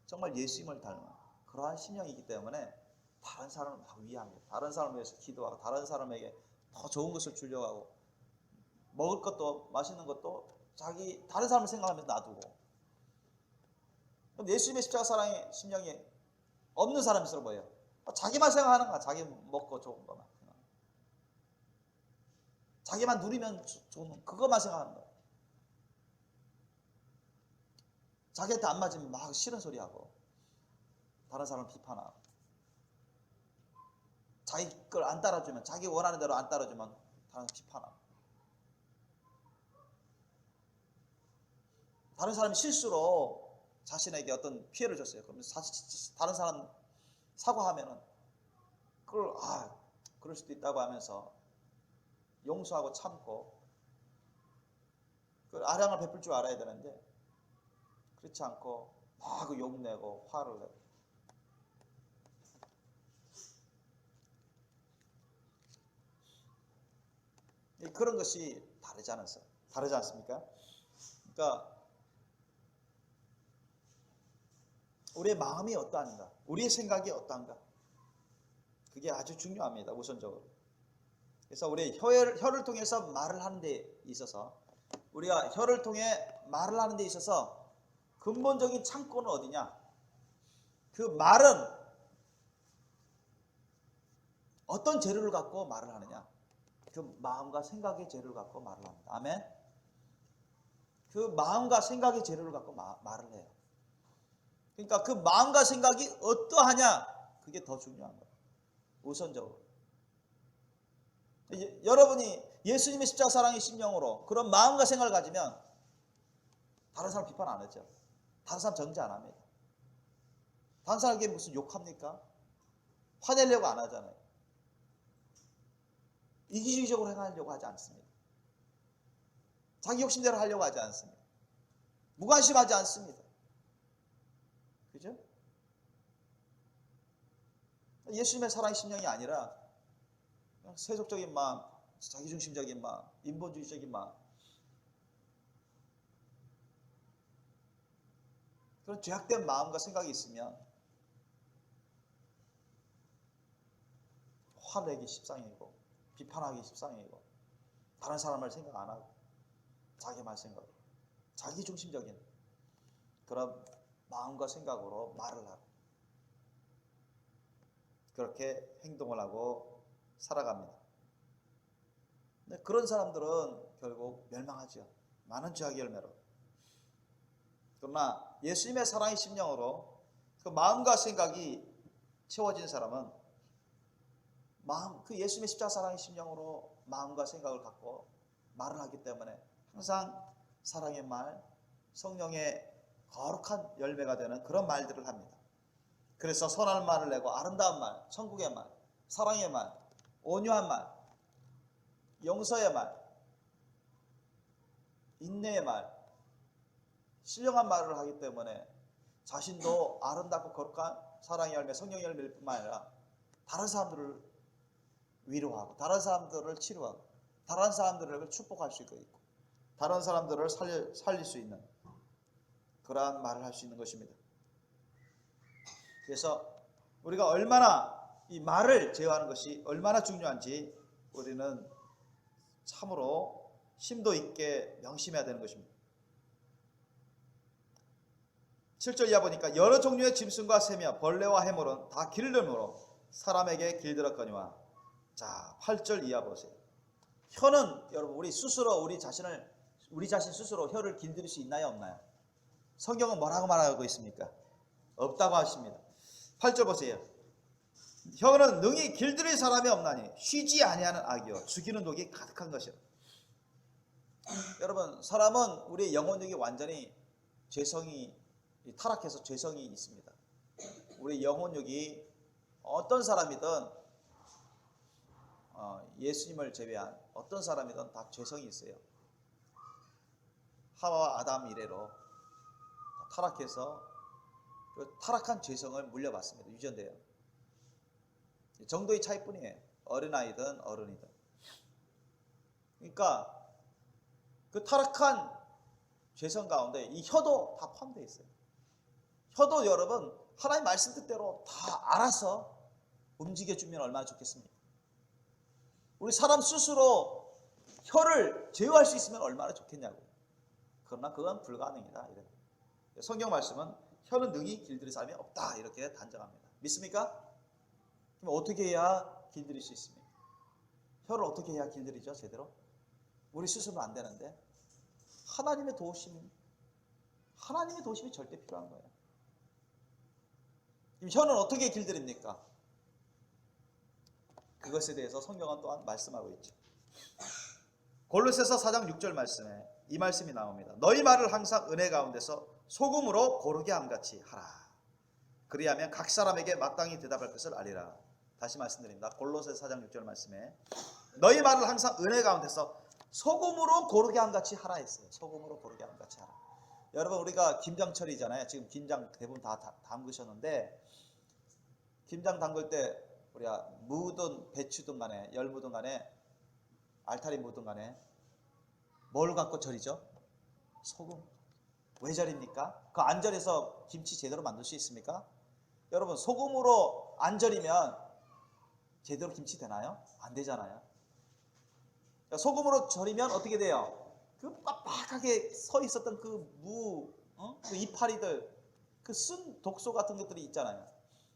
정말 예수님을 닮은 그러한 심령이기 때문에 다른 사람을 막 위하고 다른 사람을 위해서 기도하고 다른 사람에게 더 좋은 것을 주려고 하고 먹을 것도 맛있는 것도 자기 다른 사람을 생각하면서 놔두고. 그럼 예수님의 십자가 사랑의 심령이 없는 사람일수록 뭐예요? 자기만 생각하는 거야. 자기 먹고 좋은 것만. 자기만 누리면 좋은 그것만 생각하는 거야. 자기한테 안 맞으면 막 싫은 소리 하고 다른 사람을 비판하고 자기 걸 안 따라주면 자기 원하는 대로 안 따라주면 다른 사람 비판하고 다른 사람이 실수로 자신에게 어떤 피해를 줬어요. 그러면 다른 사람 사과하면은 그걸 그럴 수도 있다고 하면서 용서하고 참고 그 아량을 베풀 줄 알아야 되는데 그렇지 않고 막 욕내고 화를 내고 그런 것이 다르지 않습니까? 그러니까 우리의 마음이 어떠한가, 우리의 생각이 어떠한가, 그게 아주 중요합니다. 우선적으로. 그래서 우리 혀를 통해서 말을 하는 데 있어서 우리가 혀를 통해 말을 하는 데 있어서 근본적인 창고는 어디냐? 그 말은 어떤 재료를 갖고 말을 하느냐? 그 마음과 생각의 재료를 갖고 말을 합니다. 아멘? 그 마음과 생각의 재료를 갖고 말을 해요. 그러니까 그 마음과 생각이 어떠하냐? 그게 더 중요한 거예요. 우선적으로. 여러분이 예수님의 십자가 사랑의 심령으로 그런 마음과 생각을 가지면 다른 사람 비판 안 하죠. 다른 사람 정죄 안 합니다. 다른 사람에게 무슨 욕합니까? 화내려고 안 하잖아요. 이기주의적으로 행하려고 하지 않습니다. 자기 욕심대로 하려고 하지 않습니다. 무관심하지 않습니다. 그죠? 예수님의 사랑의 심령이 아니라 그냥 세속적인 마음, 자기중심적인 마음, 인본주의적인 마음, 그런 죄악된 마음과 생각이 있으면 화내기 십상이고 비판하기 십상이고 다른 사람을 생각 안 하고 자기만 생각하고 자기중심적인 그런 마음과 생각으로 말을 하고 그렇게 행동을 하고 살아갑니다. 근데 그런 사람들은 결국 멸망하죠. 많은 죄악의 열매로. 그러나 예수님의 사랑의 심령으로 그 마음과 생각이 채워진 사람은 그 예수님의 십자가 사랑의 심령으로 마음과 생각을 갖고 말을 하기 때문에 항상 사랑의 말, 성령의 거룩한 열매가 되는 그런 말들을 합니다. 그래서 선한 말을 내고 아름다운 말, 천국의 말, 사랑의 말, 온유한 말, 용서의 말, 인내의 말, 신령한 말을 하기 때문에 자신도 아름답고 거룩한 사랑의 열매, 성령의 열매일 뿐만 아니라 다른 사람들을 위로하고 다른 사람들을 치료하고 다른 사람들을 축복할 수 있고 다른 사람들을 살릴 수 있는 그러한 말을 할 수 있는 것입니다. 그래서 우리가 얼마나 이 말을 제어하는 것이 얼마나 중요한지 우리는 참으로 심도 있게 명심해야 되는 것입니다. 7절 이하 보니까 여러 종류의 짐승과 새며 벌레와 해물은 다 길들므로 사람에게 길들었거니와. 자, 8절 이하 보세요. 혀는 여러분 우리 자신 스스로 혀를 길들일 수 있나요, 없나요? 성경은 뭐라고 말하고 있습니까? 없다고 하십니다. 8절 보세요. 혀는 능히 길들일 사람이 없나니 쉬지 아니하는 악이요 죽이는 독이 가득한 것이요. 여러분, 사람은 우리의 영혼력이 완전히 타락해서 죄성이 있습니다. 우리 영혼력이 어떤 사람이든 예수님을 제외한 어떤 사람이든 다 죄성이 있어요. 하와와 아담 이래로 타락해서 그 타락한 죄성을 물려받습니다. 유전돼요. 정도의 차이뿐이에요. 어린아이든 어른이든. 그러니까 그 타락한 죄성 가운데 이 혀도 다 포함되어 있어요. 혀도 여러분 하나님 말씀 뜻대로 다 알아서 움직여주면 얼마나 좋겠습니까? 우리 사람 스스로 혀를 제어할 수 있으면 얼마나 좋겠냐고요. 그러나 그건 불가능이다. 이래. 성경 말씀은 혀는 능히 길들일 사람이 없다 이렇게 단정합니다. 믿습니까? 그럼 어떻게 해야 길들일 수 있습니까? 혀를 어떻게 해야 길들이죠? 제대로? 우리 스스로는 안 되는데 하나님의 도우심이 절대 필요한 거예요. 그럼 혀는 어떻게 길들입니까? 그것에 대해서 성경은 또한 말씀하고 있죠. 골로새서 4장 6절 말씀에 이 말씀이 나옵니다. 너희 말을 항상 은혜 가운데서 소금으로 고르게 함같이 하라. 그리하면 각 사람에게 마땅히 대답할 것을 알리라. 다시 말씀드립니다. 골로새서 4장 6절 말씀에 너희 말을 항상 은혜 가운데서 소금으로 고르게 함같이 하라 했어요. 소금으로 고르게 함같이 하라. 여러분 우리가 김장철이잖아요. 지금 김장 대부분 다 담그셨는데 김장 담글 때 우리가 무든 배추든 간에 열무든 간에 알타리 무든 간에 뭘 갖고 절이죠? 소금. 왜 절입니까? 그 안 절여서 김치 제대로 만들 수 있습니까? 여러분 소금으로 안 절이면 제대로 김치 되나요? 안 되잖아요. 소금으로 절이면 어떻게 돼요? 그 빡빡하게 서 있었던 그 이파리들, 그 쓴 독소 같은 것들이 있잖아요.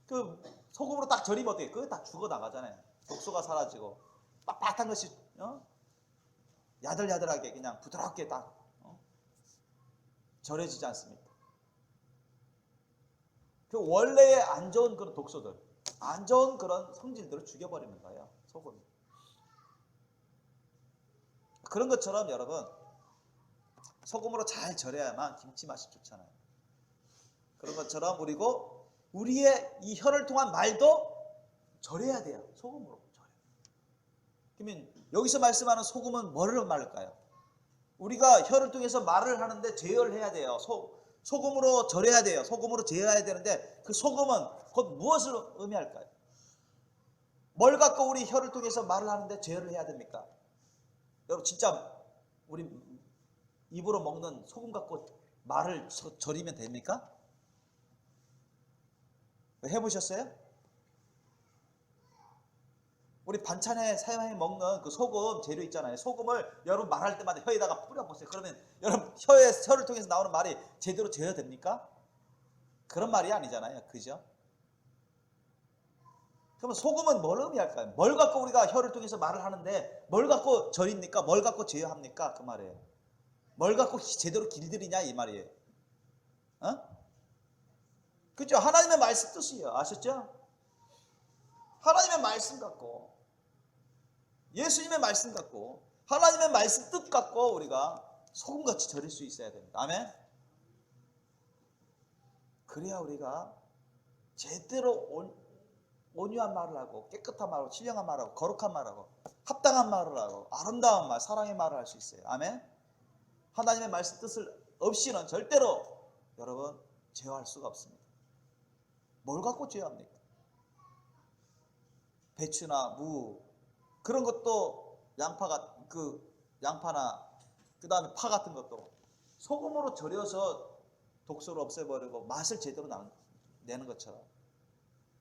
그 소금으로 딱 절이면 어떻게? 그거 다 죽어 나가잖아요. 독소가 사라지고 빡빡한 것이 야들야들하게 그냥 부드럽게 딱 절여지지 않습니까? 그 원래의 안 좋은 그런 독소들, 안 좋은 그런 성질들을 죽여버리는 거예요. 소금이. 그런 것처럼 여러분 소금으로 잘 절여야만 김치 맛이 좋잖아요. 그런 것처럼 그리고 우리의 이 혀를 통한 말도 절여야 돼요. 소금으로 절여. 그러면 여기서 말씀하는 소금은 뭐를 말할까요? 우리가 혀를 통해서 말을 하는데 제어를 해야 돼요. 소금으로 절여야 돼요. 소금으로 제어해야 되는데 그 소금은 곧 무엇을 의미할까요? 뭘 갖고 우리 혀를 통해서 말을 하는데 제어를 해야 됩니까? 여러분 진짜 우리 입으로 먹는 소금 갖고 말을 절이면 됩니까? 해보셨어요? 우리 반찬에 사용해 먹는 그 소금 재료 있잖아요. 소금을 여러분 말할 때마다 혀에다가 뿌려보세요. 그러면 여러분 혀를 통해서 나오는 말이 제대로 제어됩니까? 그런 말이 아니잖아요. 그죠? 그러면 소금은 뭘 의미할까요? 뭘 갖고 우리가 혀를 통해서 말을 하는데 뭘 갖고 절입니까? 뭘 갖고 제어합니까? 그 말이에요. 뭘 갖고 제대로 길들이냐 이 말이에요. 그죠? 하나님의 말씀 뜻이에요. 아셨죠? 하나님의 말씀 갖고 예수님의 말씀 갖고 하나님의 말씀 뜻 갖고 우리가 소금같이 절일 수 있어야 됩니다. 아멘? 그래야 우리가 제대로 온유한 말을 하고 깨끗한 말을 하고 신령한 말을 하고 거룩한 말을 하고 합당한 말을 하고 아름다운 말, 사랑의 말을 할 수 있어요. 아멘? 하나님의 말씀 뜻을 없이는 절대로 여러분 제어할 수가 없습니다. 뭘 갖고 제어합니까? 배추나 무 그런 것도 양파나 그 다음에 파 같은 것도 소금으로 절여서 독소를 없애버리고 맛을 제대로 내는 것처럼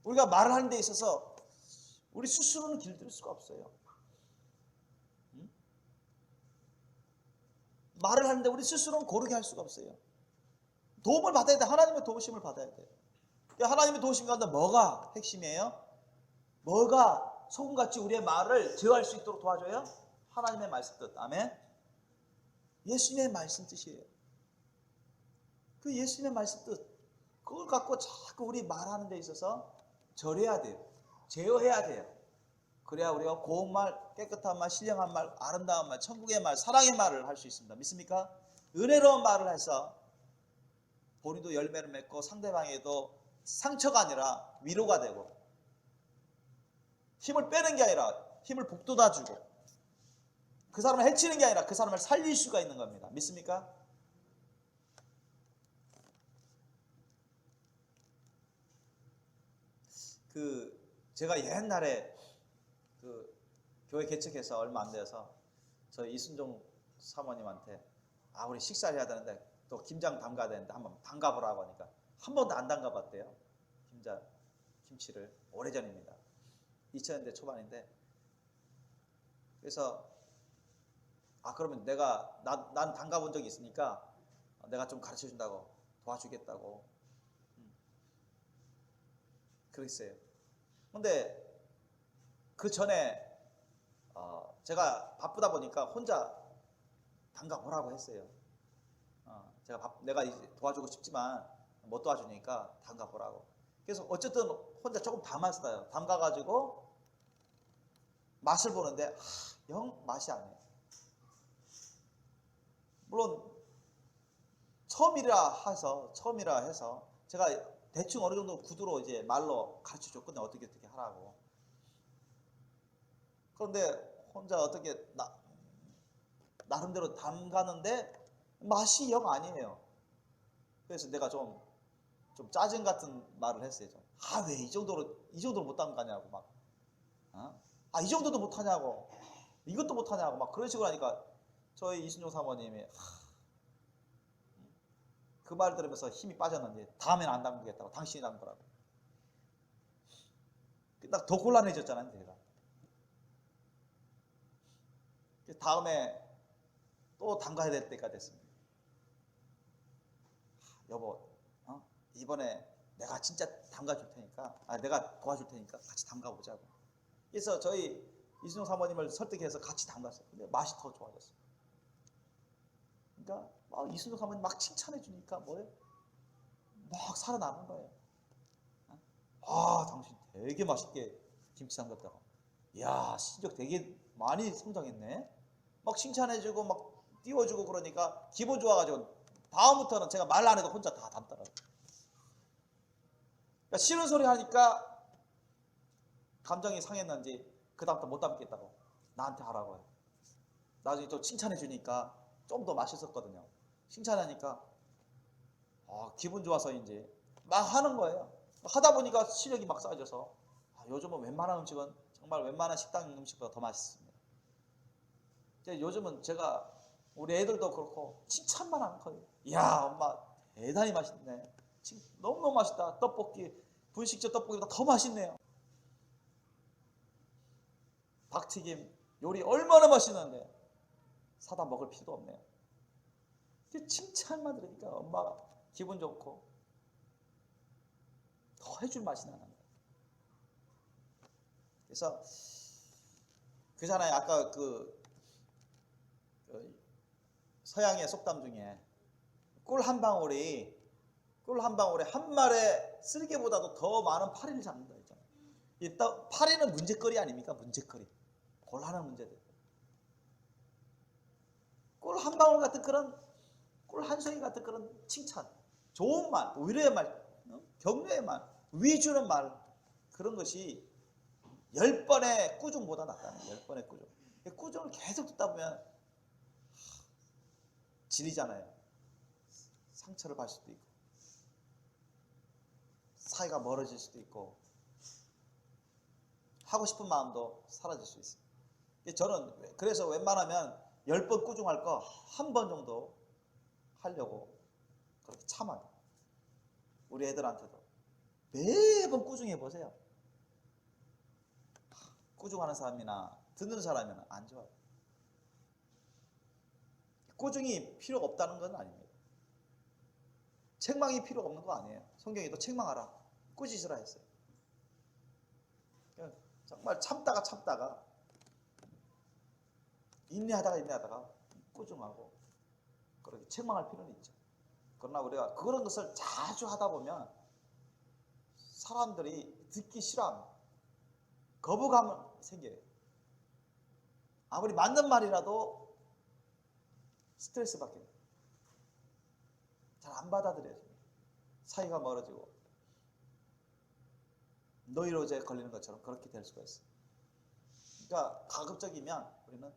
우리가 말을 하는 데 있어서 우리 스스로는 길들일 수가 없어요. 말을 하는데 우리 스스로는 고르게 할 수가 없어요. 도움을 받아야 돼. 하나님의 도우심을 받아야 돼. 하나님의 도우심 가운데 뭐가 핵심이에요? 뭐가 소금같이 우리의 말을 제어할 수 있도록 도와줘요? 하나님의 말씀 뜻. 아멘? 예수님의 말씀 뜻이에요. 그 예수님의 말씀 뜻. 그걸 갖고 자꾸 우리 말하는 데 있어서 절해야 돼요. 제어해야 돼요. 그래야 우리가 고운 말, 깨끗한 말, 신령한 말, 아름다운 말, 천국의 말, 사랑의 말을 할 수 있습니다. 믿습니까? 은혜로운 말을 해서 본인도 열매를 맺고 상대방에도 상처가 아니라 위로가 되고 힘을 빼는 게 아니라 힘을 북돋아주고 그 사람을 해치는 게 아니라 그 사람을 살릴 수가 있는 겁니다. 믿습니까? 제가 옛날에 교회 개척해서 얼마 안 돼서 저 이순종 사모님한테 우리 식사를 해야 되는데 또 김장 담가야 되는데 한번 담가보라고 하니까 한 번도 안 담가봤대요. 김치를. 오래전입니다. 2000년대 초반인데. 그래서 그러면 난 담가본 적이 있으니까 내가 좀 가르쳐준다고, 도와주겠다고 그랬어요. 근데 그 전에 제가 바쁘다 보니까 혼자 담가보라고 했어요. 내가 도와주고 싶지만 못 도와주니까 담가보라고. 그래서 어쨌든 혼자 조금 담았어요. 담가가지고 맛을 보는데 영 맛이 안 나요. 물론 처음이라 해서 제가 대충 어느 정도 구두로 이제 말로 가르쳐 줬거든요. 어떻게 하라고. 그런데 혼자 어떻게 나름대로 담가는데 맛이 영 아니에요. 그래서 내가 좀 짜증 같은 말을 했어요. 왜 이 정도로 못 담가냐고 막. 이 정도도 못 하냐고. 이것도 못 하냐고 막 그런 식으로 하니까 저희 이순종 사모님이 그 말 들으면서 힘이 빠졌는데 다음에는 안 담그겠다고, 당신이 담그라고. 나 더 곤란해졌잖아요, 제가. 다음에 또 담가야 될 때가 됐습니다. 여보, 이번에 내가 진짜 담가줄 테니까, 내가 도와줄 테니까 같이 담가보자고. 그래서 저희 이순종 사모님을 설득해서 같이 담갔어요. 근데 맛이 더 좋아졌어요. 그러니까 이순종 사모님 막 칭찬해 주니까 뭐예요? 막 살아나는 거예요. 당신 되게 맛있게 김치 담갔다고. 이야, 실력 되게 많이 성장했네. 막 칭찬해주고 막 띄워주고 그러니까 기분 좋아가지고 다음부터는 제가 말 안 해도 혼자 다 담더라고요. 그러니까 싫은 소리 하니까 감정이 상했는지 그 다음부터 못 담겠다고 나한테 하라고 해요. 나중에 또 칭찬해 주니까 좀 더 맛있었거든요. 칭찬하니까 기분 좋아서인지 막 하는 거예요. 하다 보니까 시력이 막 쌓여져서 요즘은 웬만한 음식은 정말 웬만한 식당 음식보다 더 맛있습니다. 요즘은 제가 우리 애들도 그렇고 칭찬만 하는 거예요. 이야, 엄마 대단히 맛있네. 너무너무 맛있다. 떡볶이, 분식집 떡볶이보다 더 맛있네요. 닭튀김 요리 얼마나 맛있는데 사다 먹을 필요도 없네요. 칭찬만 들으니까 엄마가 기분 좋고 더 해줄 맛이 나는 거예요. 그래서 그잖아요. 아까 그 서양의 속담 중에 꿀 한 방울이 한 말의 쓸개보다도 더 많은 파리를 잡는다 했잖아요. 이 파리는 문제거리 아닙니까? 문제거리. 곤란한 문제들. 꿀 한 방울 같은 그런 꿀 한 송이 같은 그런 칭찬, 좋은 말, 위로의 말, 격려의 말, 위주는 말, 그런 것이 10번의 꾸중보다 낫다는 거예요. 10번의 꾸중. 꾸중을 계속 듣다 보면 질리잖아요. 상처를 받을 수도 있고 사이가 멀어질 수도 있고 하고 싶은 마음도 사라질 수 있어요. 저는 그래서 웬만하면 10번 꾸중할 거 한 번 정도 하려고 그렇게 참아요. 우리 애들한테도 매번 꾸중해 보세요. 꾸중하는 사람이나 듣는 사람이나 안 좋아요. 꾸중이 필요가 없다는 건 아닙니다. 책망이 필요가 없는 거 아니에요. 성경에도 책망하라, 꾸짖으라 했어요. 정말 참다가 인내하다가 꾸중하고 그렇게 책망할 필요는 있죠. 그러나 우리가 그런 것을 자주 하다 보면 사람들이 듣기 싫어합니다. 거부감은 생겨요. 아무리 맞는 말이라도 스트레스 받게 돼요. 잘 안 받아들여져요. 사이가 멀어지고 노이로제에 걸리는 것처럼 그렇게 될 수가 있어요. 그러니까 가급적이면 우리는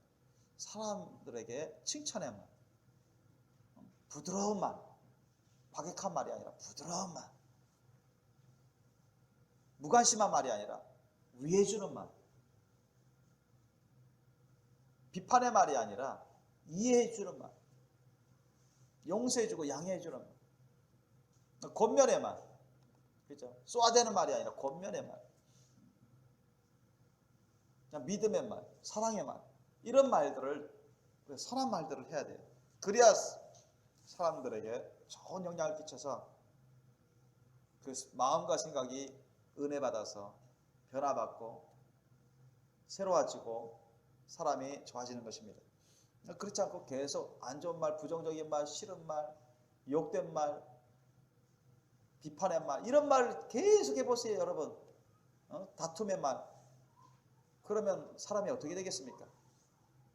사람들에게 칭찬의 말, 부드러운 말, 과격한 말이 아니라 부드러운 말, 무관심한 말이 아니라 위해주는 말, 비판의 말이 아니라 이해해주는 말, 용서해주고 양해해주는 말, 권면의 말, 그죠? 쏘아대는 말이 아니라 권면의 말, 그냥 믿음의 말, 사랑의 말, 이런 말들을, 선한 말들을 해야 돼요. 그래야 사람들에게 좋은 영향을 끼쳐서 그 마음과 생각이 은혜 받아서 변화받고 새로워지고 사람이 좋아지는 것입니다. 그렇지 않고 계속 안 좋은 말, 부정적인 말, 싫은 말, 욕된 말, 비판의 말, 이런 말 계속 해보세요, 여러분. 다툼의 말. 그러면 사람이 어떻게 되겠습니까?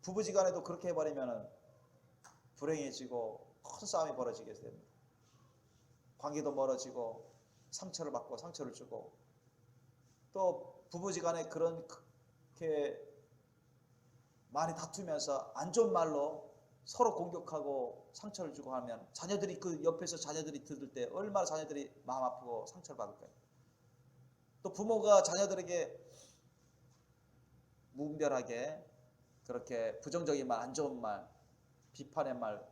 부부지간에도 그렇게 해버리면 불행해지고 큰 싸움이 벌어지게 됩니다. 관계도 멀어지고 상처를 받고 상처를 주고, 또 부부지간에 그렇게 많이 다투면서 안 좋은 말로 서로 공격하고 상처를 주고 하면 자녀들이, 그 옆에서 자녀들이 들을 때 얼마나 자녀들이 마음 아프고 상처를 받을까요? 또 부모가 자녀들에게 무분별하게 그렇게 부정적인 말, 안 좋은 말, 비판의 말,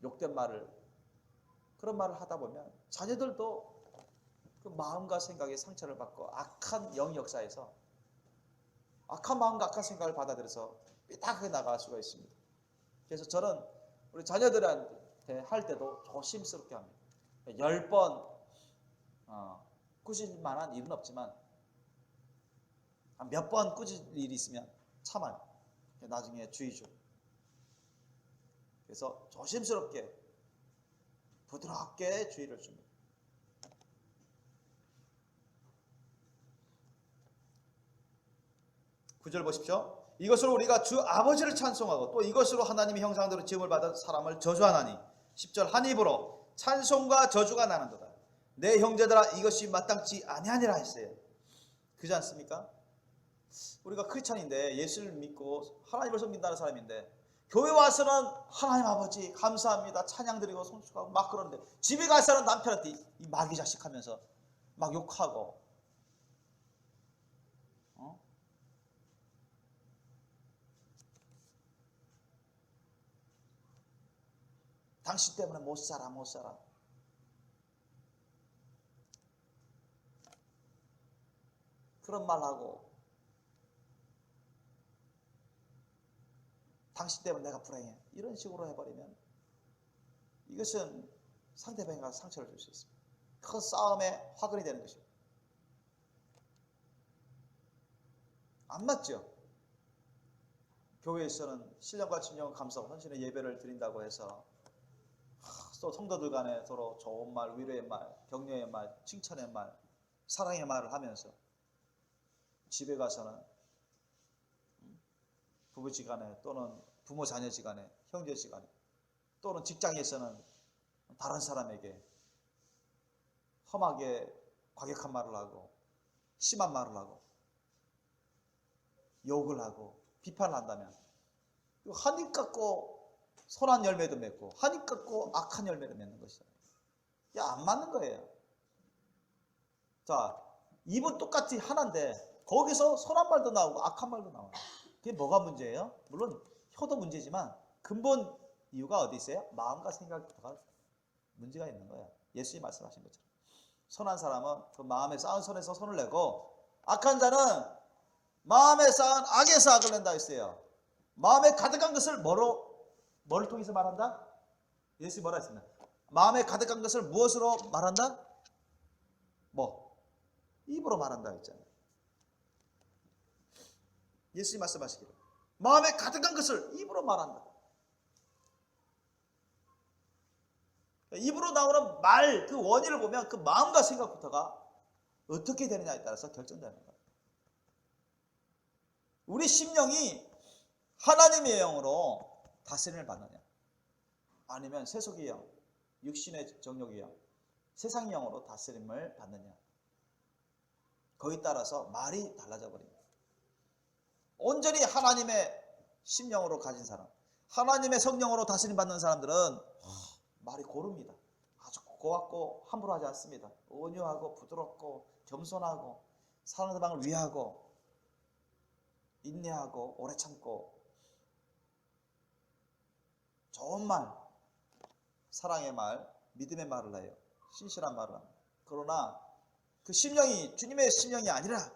욕된 말을, 그런 말을 하다 보면 자녀들도 그 마음과 생각에 상처를 받고 악한 영 역사에서 악한 마음과 악한 생각을 받아들여서 삐딱하게 나갈 수가 있습니다. 그래서 저는 우리 자녀들한테 할 때도 조심스럽게 합니다. 10번 꾸짖을 만한 일은 없지만 몇 번 꾸짖을 일이 있으면 참아요. 나중에 주의 주고. 그래서 조심스럽게 부드럽게 주의를 줍니다. 9절 보십시오. 이것으로 우리가 주 아버지를 찬송하고 또 이것으로 하나님의 형상대로 지음을 받은 사람을 저주하나니. 10절 한 입으로 찬송과 저주가 나는도다. 내 형제들아 이것이 마땅치 아니하니라 했어요. 그렇지 않습니까? 우리가 크리스찬인데, 예수를 믿고 하나님을 섬긴다는 사람인데, 교회 와서는 하나님 아버지 감사합니다 찬양 드리고 손수하고 막 그러는데, 집에 가서는 남편한테 이 마귀 자식 하면서 막 욕하고, 당신 때문에 못 살아 못 살아. 그런 말하고, 당신 때문에 내가 불행해, 이런 식으로 해버리면 이것은 상대방에게 상처를 줄 수 있습니다. 큰 싸움의 화근이 되는 것입니다. 안 맞죠? 교회에서는 신령과 진령 감사 헌신의 예배를 드린다고 해서 또 성도들 간에 서로 좋은 말, 위로의 말, 격려의 말, 칭찬의 말, 사랑의 말을 하면서 집에 가서는 부부지간에 또는 부모 자녀지간에, 형제지간에, 또는 직장에서는 다른 사람에게 험하게 과격한 말을 하고 심한 말을 하고 욕을 하고 비판을 한다면 한입 갖고 선한 열매도 맺고 한입 갖고 악한 열매를 맺는 것이잖아요. 이게 안 맞는 거예요. 자, 입은 똑같이 하나인데 거기서 선한 말도 나오고 악한 말도 나와요. 그게 뭐가 문제예요? 물론 혀도 문제지만 근본 이유가 어디 있어요? 마음과 생각부터가 문제가 있는 거예요. 예수님이 말씀하신 것처럼 선한 사람은 그 마음에 쌓은 선에서 손을 내고, 악한 자는 마음에 쌓은 악에서 악을 낸다 했어요. 마음에 가득한 것을 뭐를 통해서 말한다? 예수님이 뭐라 했습니다. 마음에 가득한 것을 무엇으로 말한다? 입으로 말한다 했잖아요. 예수님이 말씀하시기를 마음에 가득한 것을 입으로 말한다. 입으로 나오는 말, 그 원인을 보면 그 마음과 생각부터가 어떻게 되느냐에 따라서 결정되는 거예요. 우리 심령이 하나님의 영으로 다스림을 받느냐, 아니면 세속의 영, 육신의 정욕의 영, 세상의 영으로 다스림을 받느냐, 거기에 따라서 말이 달라져 버립니다. 온전히 하나님의 심령으로 가진 사람, 하나님의 성령으로 다스림 받는 사람들은 말이 고릅니다. 아주 고맙고 함부로 하지 않습니다. 온유하고 부드럽고 겸손하고 상대방을 위하고 인내하고 오래 참고 좋은 말, 사랑의 말, 믿음의 말을 해요. 신실한 말을 합니다. 그러나 그 심령이 주님의 심령이 아니라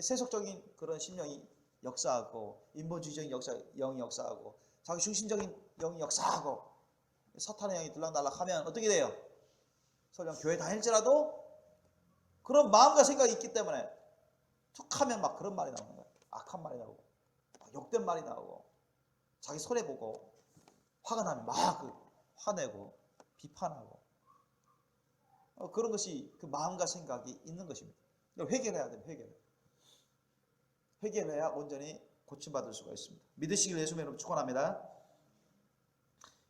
세속적인 그런 심령이 역사하고 인본주의적인 영이 역사하고 자기 중심적인 영이 역사하고 사탄의 영이 들락날락하면 어떻게 돼요? 설령 교회 다닐지라도 그런 마음과 생각이 있기 때문에 툭하면 막 그런 말이 나오는 거예요. 악한 말이 나오고 욕된 말이 나오고 자기 손해보고 화가 나면 막 화내고 비판하고 그런 것이 그 마음과 생각이 있는 것입니다. 회개해야 됩니다. 회개해야 온전히 고침받을 수가 있습니다. 믿으시길 예수님의 이름으로 축원합니다.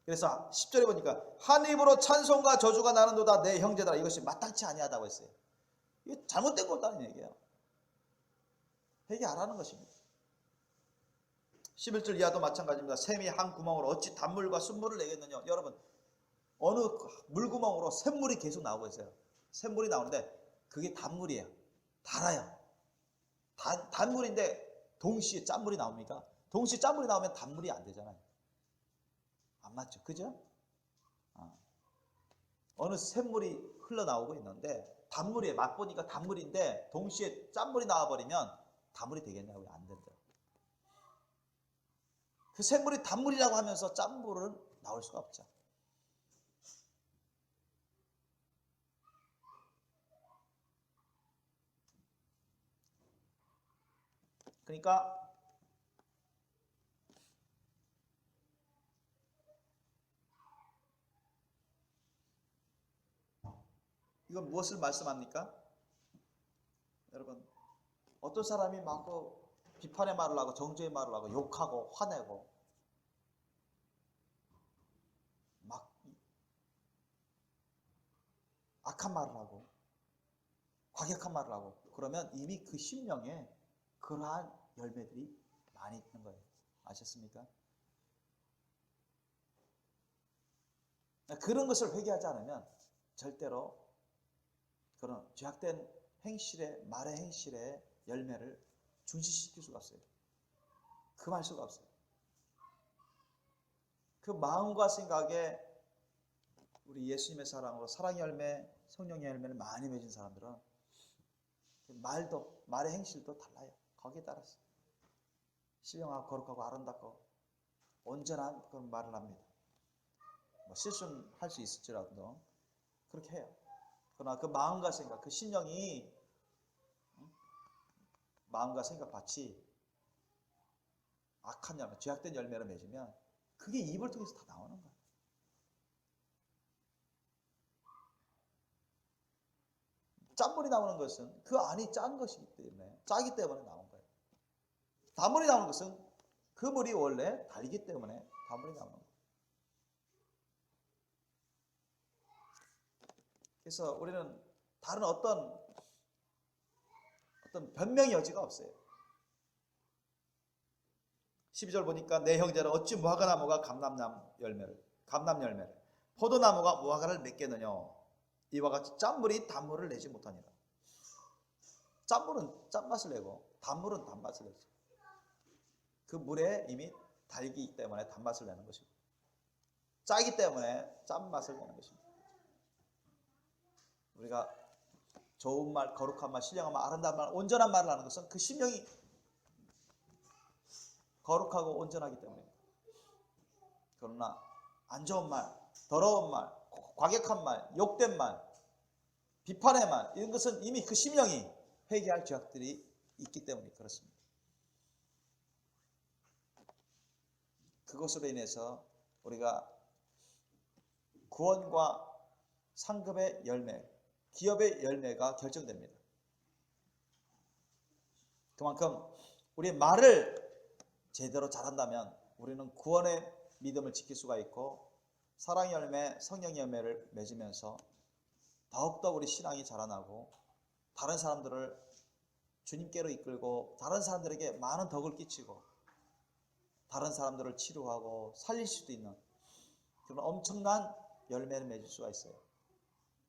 그래서 10절에 보니까 한 입으로 찬송과 저주가 나는도다 내 형제들아 이것이 마땅치 아니하다고 했어요. 이게 잘못된 거다는 얘기예요. 회개 안 하는 것입니다. 11절 이하도 마찬가지입니다. 샘이 한 구멍으로 어찌 단물과 순물을 내겠느냐. 여러분 어느 물구멍으로 샘물이 계속 나오고 있어요. 샘물이 나오는데 그게 단물이에요. 달아요. 단물인데 동시에 짠물이 나옵니까? 동시에 짠물이 나오면 단물이 안 되잖아요. 안 맞죠? 그죠? 어느 샘물이 흘러나오고 있는데 단물이에요. 맛보니까 단물인데 동시에 짠물이 나와버리면 단물이 되겠냐고요? 안 된다. 그 샘물이 단물이라고 하면서 짠물은 나올 수가 없죠. 그러니까 이건 무엇을 말씀합니까? 여러분 어떤 사람이 막 비판의 말을 하고 정죄의 말을 하고 욕하고 화내고 막 악한 말을 하고 과격한 말을 하고 그러면 이미 그 심령에 그러한 열매들이 많이 있는 거예요. 아셨습니까? 그런 것을 회개하지 않으면 절대로 그런 죄악된 행실의 말의 행실의 열매를 준시시킬 수가 없어요. 금할 수가 없어요. 그 마음과 생각에 우리 예수님의 사랑으로 사랑의 열매, 성령의 열매를 많이 맺은 사람들은 말의 행실도 달라요. 거기에 따라서 신령하고 거룩하고 아름답고 온전한 그런 말을 합니다. 실수는 할 수 있을지라도 그렇게 해요. 그러나 그 마음과 생각, 그 심령이 마음과 생각 같이 악한 열매, 죄악된 열매를 맺으면 그게 입을 통해서 다 나오는 거예요. 짠물이 나오는 것은 그 안이 짠 것이기 때문에 짜기 때문에 나온 거예요. 단물이 나오는 것은 그 물이 원래 달기 때문에 단물이 나오는 거예요. 그래서 우리는 다른 어떤 변명의 여지가 없어요. 12절 보니까 내 형제는 어찌 무화과나무가 감람 열매를 포도나무가 무화과를 맺겠느냐. 이와 같이 짠물이 단물을 내지 못하니라. 짠물은 짠맛을 내고 단물은 단맛을 내죠. 그 물에 이미 달기 때문에 단맛을 내는 것이고 짜기 때문에 짠맛을 내는 것입니다. 우리가 좋은 말, 거룩한 말, 신령한 말, 아름다운 말, 온전한 말을 하는 것은 그 심령이 거룩하고 온전하기 때문입니다. 그러나 안 좋은 말, 더러운 말, 과격한 말, 욕된 말, 비판의 말 이런 것은 이미 그 심령이 회개할 죄악들이 있기 때문에 그렇습니다. 그것으로 인해서 우리가 구원과 상급의 열매, 기업의 열매가 결정됩니다. 그만큼 우리의 말을 제대로 잘한다면 우리는 구원의 믿음을 지킬 수가 있고 사랑의 열매, 성령의 열매를 맺으면서 더욱더 우리 신앙이 자라나고 다른 사람들을 주님께로 이끌고 다른 사람들에게 많은 덕을 끼치고 다른 사람들을 치료하고 살릴 수도 있는 그런 엄청난 열매를 맺을 수가 있어요.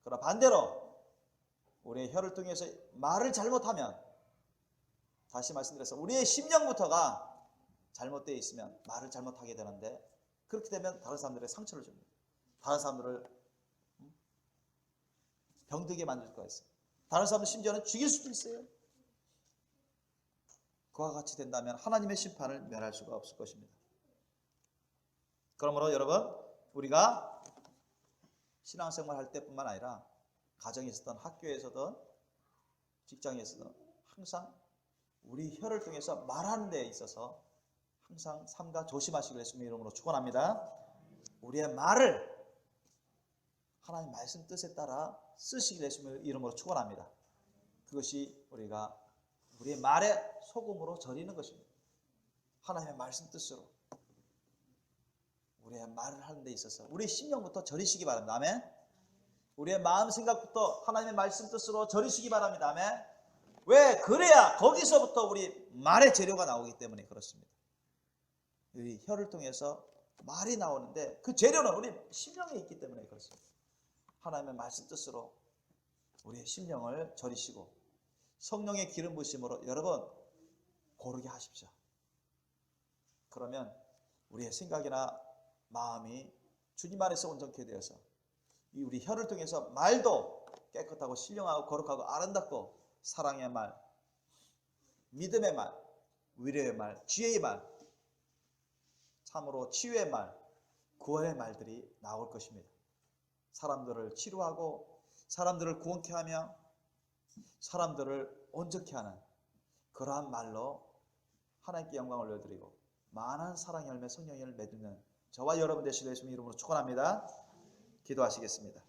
그러나 반대로 우리의 혀를 통해서 말을 잘못하면 다시 말씀드려서 우리의 심령부터가 잘못되어 있으면 말을 잘못하게 되는데 그렇게 되면 다른 사람들의 상처를 줍니다. 다른 사람들을 병들게 만들 수가 있어요. 다른 사람들 심지어는 죽일 수도 있어요. 그와 같이 된다면 하나님의 심판을 면할 수가 없을 것입니다. 그러므로 여러분, 우리가 신앙생활 할 때뿐만 아니라 가정에서든 학교에서든 직장에서든 항상 우리 혀를 통해서 말하는 데에 있어서 항상 삼가 조심하시길 예수님의 이름으로 축원합니다. 우리의 말을 하나님 말씀 뜻에 따라 쓰시길 예수님의 이름으로 축원합니다. 그것이 우리가 우리의 말에 소금으로 절이는 것입니다. 하나님의 말씀 뜻으로 우리의 말을 하는 데 있어서 우리 심령부터 절이시기 바랍니다. 아멘. 우리의 마음 생각부터 하나님의 말씀 뜻으로 절이시기 바랍니다. 아멘. 왜? 그래야 거기서부터 우리 말의 재료가 나오기 때문에 그렇습니다. 이 혀를 통해서 말이 나오는데 그 재료는 우리 심령에 있기 때문에 그렇습니다. 하나님의 말씀 뜻으로 우리의 심령을 절이시고 성령의 기름 부으심으로 여러분 고르게 하십시오. 그러면 우리의 생각이나 마음이 주님 안에서 온전케 되어서 이 우리 혀를 통해서 말도 깨끗하고 신령하고 거룩하고 아름답고 사랑의 말, 믿음의 말, 위로의 말, 지혜의 말, 참으로 치유의 말, 구원의 말들이 나올 것입니다. 사람들을 치료하고 사람들을 구원케 하며 사람들을 온전케 하는 그러한 말로 하나님께 영광을 올려드리고 많은 사랑의 열매 성령의 열매를 맺는 저와 여러분 되시길 예수님 이름으로 축원합니다. 기도하시겠습니다.